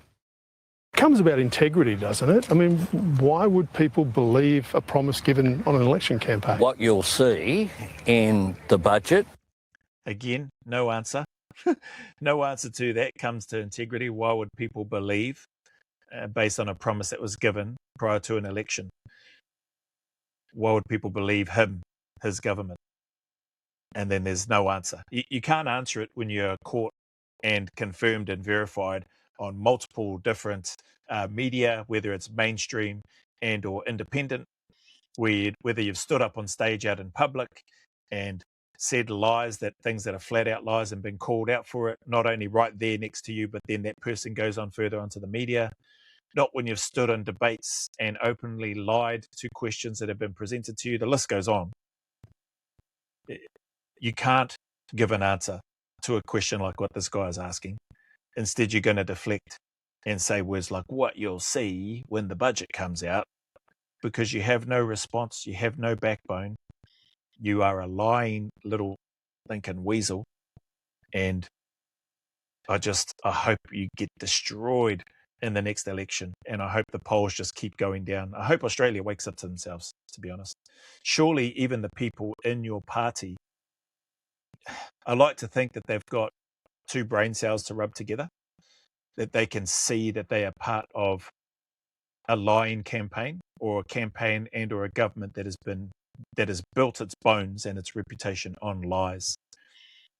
It comes about integrity, doesn't it? I mean, why would people believe a promise given on an election campaign? What you'll see in the budget. Again, no answer. No answer to that comes to integrity. Why would people believe based on a promise that was given prior to an election? Why would people believe him, his government? and then there's no answer. You can't answer it when you're caught and confirmed and verified on multiple different media, whether it's mainstream and or independent, whether you've stood up on stage out in public and said lies, that things that are flat out lies, and been called out for it, not only right there next to you, but then that person goes on further onto the media. Not when you've stood in debates and openly lied to questions that have been presented to you. The list goes on. You can't give an answer to a question like what this guy is asking. Instead, you're going to deflect and say words like what you'll see when the budget comes out, because you have no response, you have no backbone, you are a lying little thinking weasel, and I hope you get destroyed in the next election, and I hope the polls just keep going down. I hope Australia wakes up to themselves, to be honest. Surely even the people in your party, I like to think that they've got two brain cells to rub together, that they can see that they are part of a lying campaign, or a campaign and or a government that has built its bones and its reputation on lies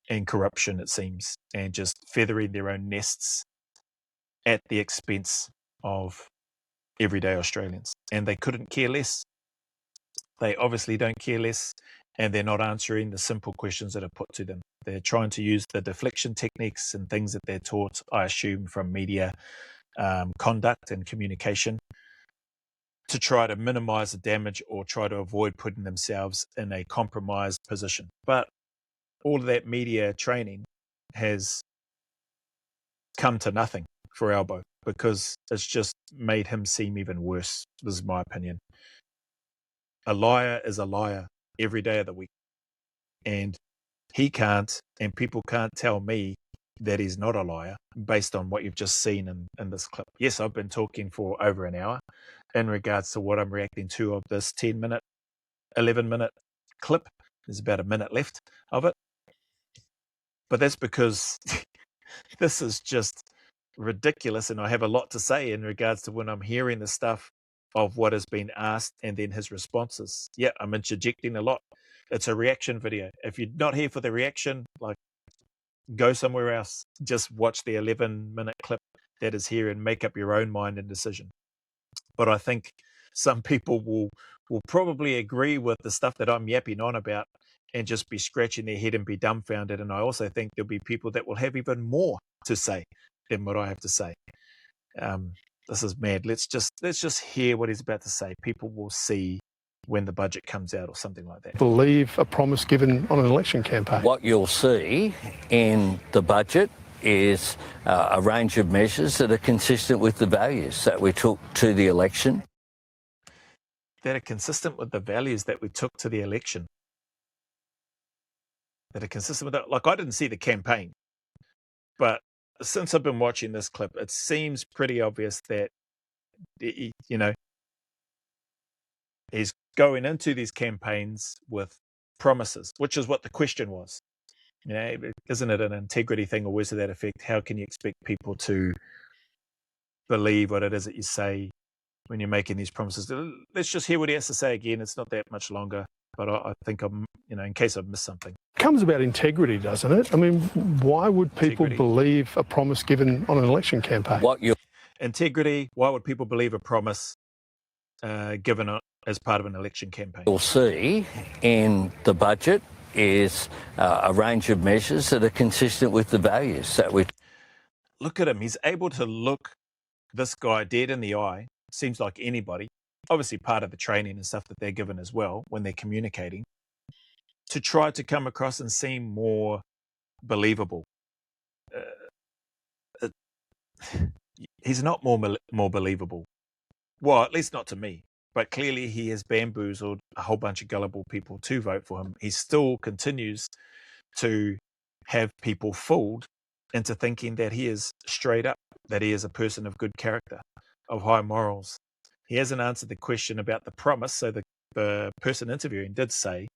and corruption, it seems, and just feathering their own nests at the expense of everyday Australians. And they couldn't care less. They obviously don't care less, and they're not answering the simple questions that are put to them. They're trying to use the deflection techniques and things that they're taught, I assume, from media conduct and communication, to try to minimize the damage or try to avoid putting themselves in a compromised position. But all of that media training has come to nothing for Albo, because it's just made him seem even worse. This is my opinion. A liar is a liar every day of the week. And he can't, and people can't tell me that he's not a liar based on what you've just seen in this clip. Yes, I've been talking for over an hour in regards to what I'm reacting to of this 10-minute, 11-minute clip. There's about a minute left of it. But that's because this is just ridiculous, and I have a lot to say in regards to when I'm hearing the stuff of what has been asked and then his responses. Yeah, I'm interjecting a lot. It's a reaction video. If you're not here for the reaction, like, go somewhere else. Just watch the 11-minute clip that is here and make up your own mind and decision. But I think some people will probably agree with the stuff that I'm yapping on about and just be scratching their head and be dumbfounded. And I also think there'll be people that will have even more to say than what I have to say. This is mad. Let's just hear what he's about to say. People will see when the budget comes out, or something like that. Believe a promise given on an election campaign. What you'll see in the budget is a range of measures that are consistent with the values that we took to the election. That are consistent with the values that we took to the election. That are consistent with that. Like, I didn't see the campaign, but since I've been watching this clip, it seems pretty obvious that, you know, he's going into these campaigns with promises, which is what the question was. You know, isn't it an integrity thing or words to that effect? How can you expect people to believe what it is that you say when you're making these promises? Let's just hear what he has to say again. It's not that much longer, but I think I'm, you know, in case I've missed something. It comes about integrity, doesn't it? I mean, why would people believe a promise given on an election campaign? Integrity. Why would people believe a promise given as part of an election campaign? You'll see in the budget is a range of measures that are consistent with the values that we... Look at him. He's able to look this guy dead in the eye. Seems like anybody. Obviously part of the training and stuff that they're given as well when they're communicating, to try to come across and seem more believable. He's not more believable. Well, at least not to me. But clearly he has bamboozled a whole bunch of gullible people to vote for him. He still continues to have people fooled into thinking that he is straight up, that he is a person of good character, of high morals. He hasn't answered the question about the promise. So the person interviewing did say,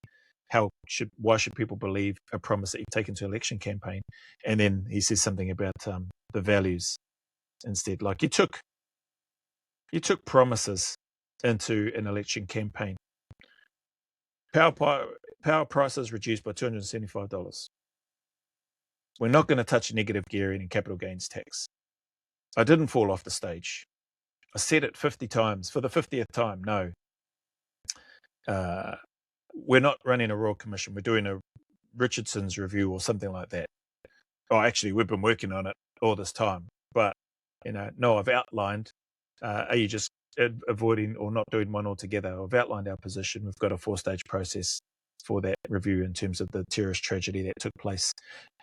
why should people believe a promise that you've taken to an election campaign? And then he says something about the values instead. Like, you took promises into an election campaign. power prices reduced by $275. We're not going to touch negative gearing and capital gains tax. I didn't fall off the stage. I said it 50 times. For the 50th time, no. We're not running a Royal Commission. We're doing a Richardson's review or something like that. Oh, actually, we've been working on it all this time. But, no, I've outlined, are you just avoiding or not doing one altogether? I've outlined our position. We've got a 4-stage process for that review in terms of the terrorist tragedy that took place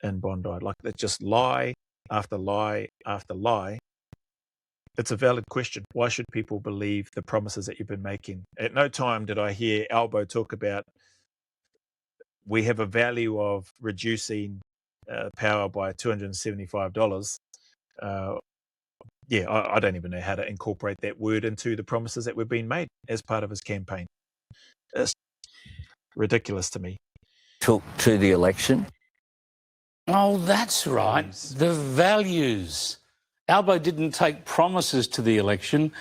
in Bondi. Like, that's just lie after lie after lie. It's a valid question. Why should people believe the promises that you've been making? At no time did I hear Albo talk about we have a value of reducing power by $275. I don't even know how to incorporate that word into the promises that were being made as part of his campaign. It's ridiculous to me. Took to the election. Oh, that's right. The values. Albo didn't take promises to the election.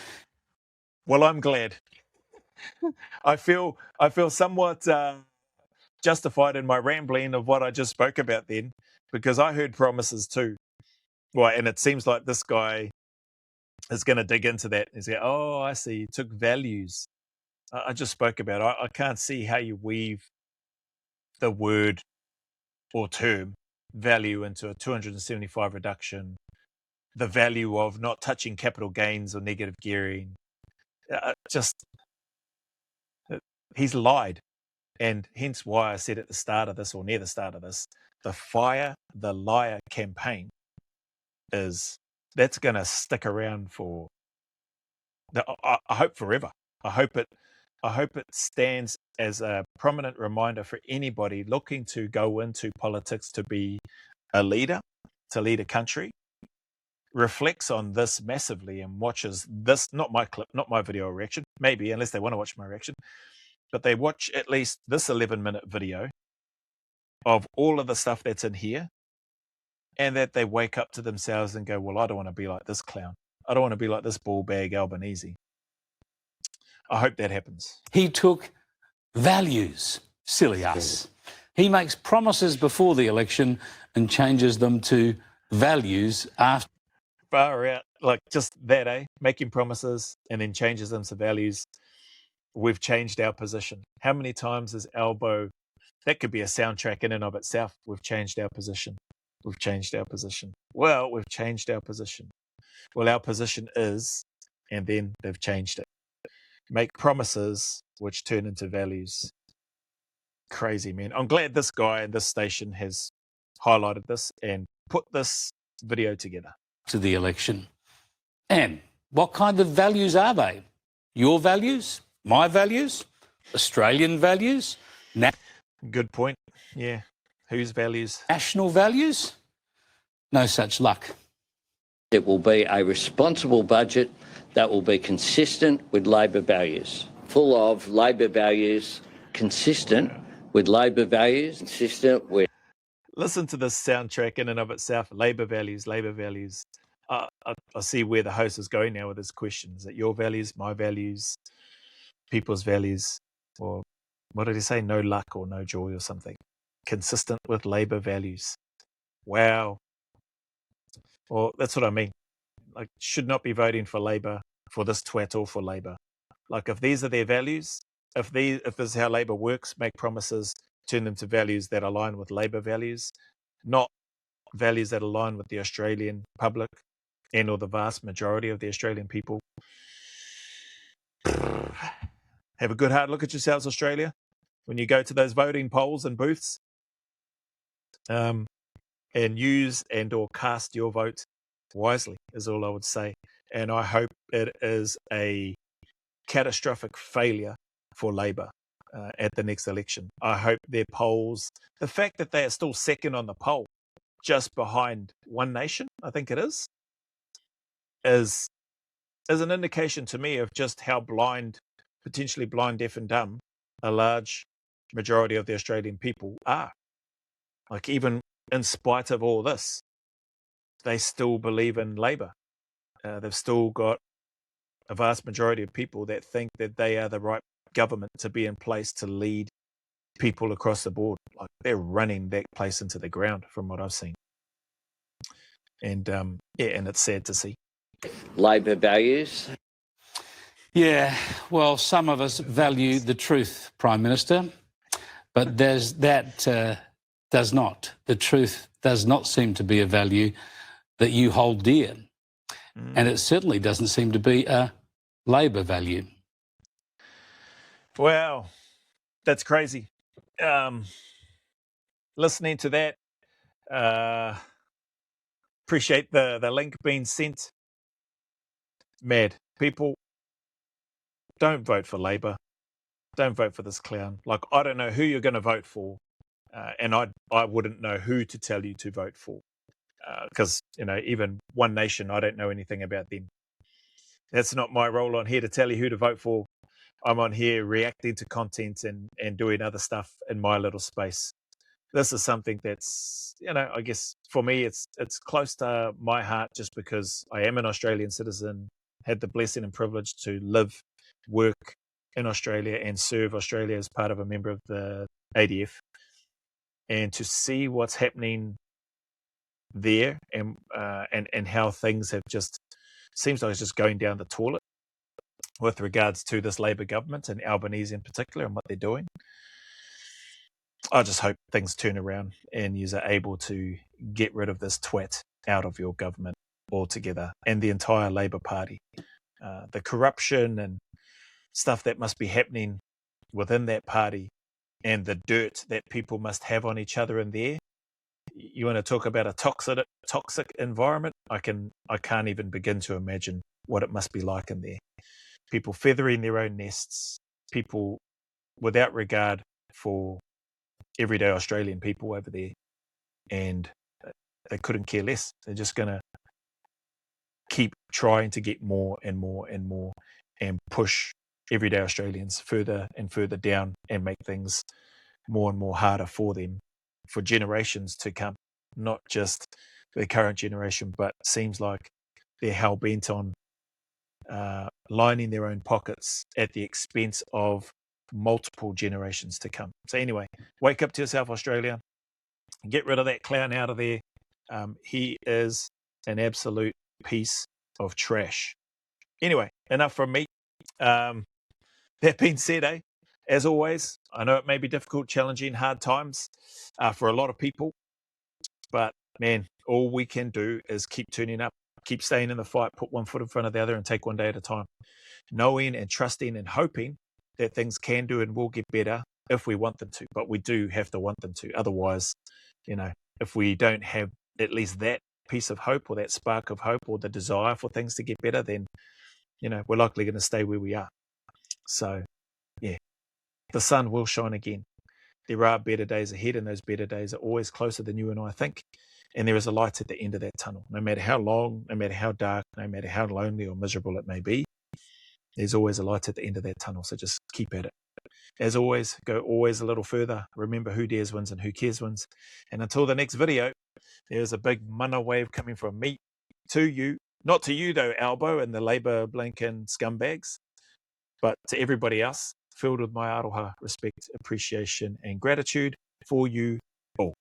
Well, I'm glad. I feel somewhat justified in my rambling of what I just spoke about then, because I heard promises too. Well, and it seems like this guy is going to dig into that and say, oh, I see, you took values. I just spoke about it. I can't see how you weave the word or term value into a 275 reduction, the value of not touching capital gains or negative gearing. He's lied. And hence why I said at the start of this, or near the start of this, the Fire the Liar campaign that's going to stick around for, I hope, forever. I hope it stands as a prominent reminder for anybody looking to go into politics to be a leader, to lead a country, reflects on this massively and watches this, not my clip, not my video reaction, maybe, unless they want to watch my reaction, but they watch at least this 11-minute video of all of the stuff that's in here, and that they wake up to themselves and go, well, I don't want to be like this clown. I don't want to be like this ball bag Albanese. I hope that happens. He took values. Silly us. He makes promises before the election and changes them to values after. Far out. Like just that, eh? Making promises and then changes them to values. We've changed our position. How many times is Albo? That could be a soundtrack in and of itself. We've changed our position. We've changed our position. Well, we've changed our position. Well, our position is, and then they've changed it. Make promises which turn into values. Crazy, man. I'm glad this guy and this station has highlighted this and put this video together. To the election. And what kind of values are they? Your values? My values? Australian values? Good point. Yeah. Whose values? National values? No such luck. It will be a responsible budget that will be consistent with Labor values, full of Labor values, consistent with Labor values, consistent with... Listen to this soundtrack in and of itself. Labor values, Labor values. I see where the host is going now with his question. Is it your values, my values, people's values? Or what did he say? No luck or no joy or something. Consistent with Labor values. Wow. Well, that's what I mean. Like, should not be voting for Labor, for this twat or for Labor. Like, if these are their values, if this is how Labor works, make promises, turn them to values that align with Labor values, not values that align with the Australian public and or the vast majority of the Australian people. Have a good hard look at yourselves, Australia, when you go to those voting polls and booths, and use and or cast your vote wisely is all I would say. And I hope it is a catastrophic failure for Labor at the next election. I hope their polls, the fact that they are still second on the poll, just behind One Nation, I think it is an indication to me of just how blind, potentially blind, deaf and dumb, a large majority of the Australian people are. Like, even in spite of all this, they still believe in Labor. They've still got a vast majority of people that think that they are the right government to be in place to lead people across the board. Like, they're running that place into the ground from what I've seen. And and it's sad to see. Labor values. Yeah, well, some of us value the truth, Prime Minister, but that does not. The truth does not seem to be a value that you hold dear. And it certainly doesn't seem to be a Labor value. Wow, that's crazy. Listening to that, appreciate the link being sent. Mad. People, don't vote for Labor. Don't vote for this clown. Like, I don't know who you're going to vote for, and I wouldn't know who to tell you to vote for, because even One Nation, I don't know anything about them. That's not my role on here to tell you who to vote for. I'm on here reacting to content and doing other stuff in my little space. This is something that's, I guess for me, it's close to my heart just because I am an Australian citizen, had the blessing and privilege to live, work in Australia and serve Australia as part of a member of the ADF. And to see what's happening there and how things have just, seems like it's just going down the toilet with regards to this Labor government and Albanese in particular and what they're doing. I just hope things turn around and you are able to get rid of this twat out of your government altogether and the entire Labor Party. The corruption and stuff that must be happening within that party and the dirt that people must have on each other in there. You want to talk about a toxic environment? I can't even begin to imagine what it must be like in there. People feathering their own nests, people without regard for everyday Australian people over there, and they couldn't care less. They're just going to keep trying to get more and more and more and push everyday Australians further and further down and make things more and more harder for them for generations to come, not just the current generation, but seems like they're hell-bent on lining their own pockets at the expense of multiple generations to come. So anyway, wake up to yourself, Australia. Get rid of that clown out of there. He is an absolute piece of trash. Anyway, enough from me. That being said, as always, I know it may be difficult, challenging, hard times for a lot of people, but man, all we can do is keep turning up, keep staying in the fight, put one foot in front of the other and take one day at a time, knowing and trusting and hoping that things can do and will get better if we want them to, but we do have to want them to. Otherwise, if we don't have at least that piece of hope or that spark of hope or the desire for things to get better, then, we're likely going to stay where we are. So, yeah, the sun will shine again. There are better days ahead, and those better days are always closer than you and I think. And there is a light at the end of that tunnel. No matter how long, no matter how dark, no matter how lonely or miserable it may be, there's always a light at the end of that tunnel. So just keep at it. As always, go always a little further. Remember, who dares wins and who cares wins. And until the next video, there's a big mana wave coming from me to you. Not to you, though, Albo and the Labor blinking scumbags, but to everybody else, filled with my aroha, respect, appreciation, and gratitude for you all.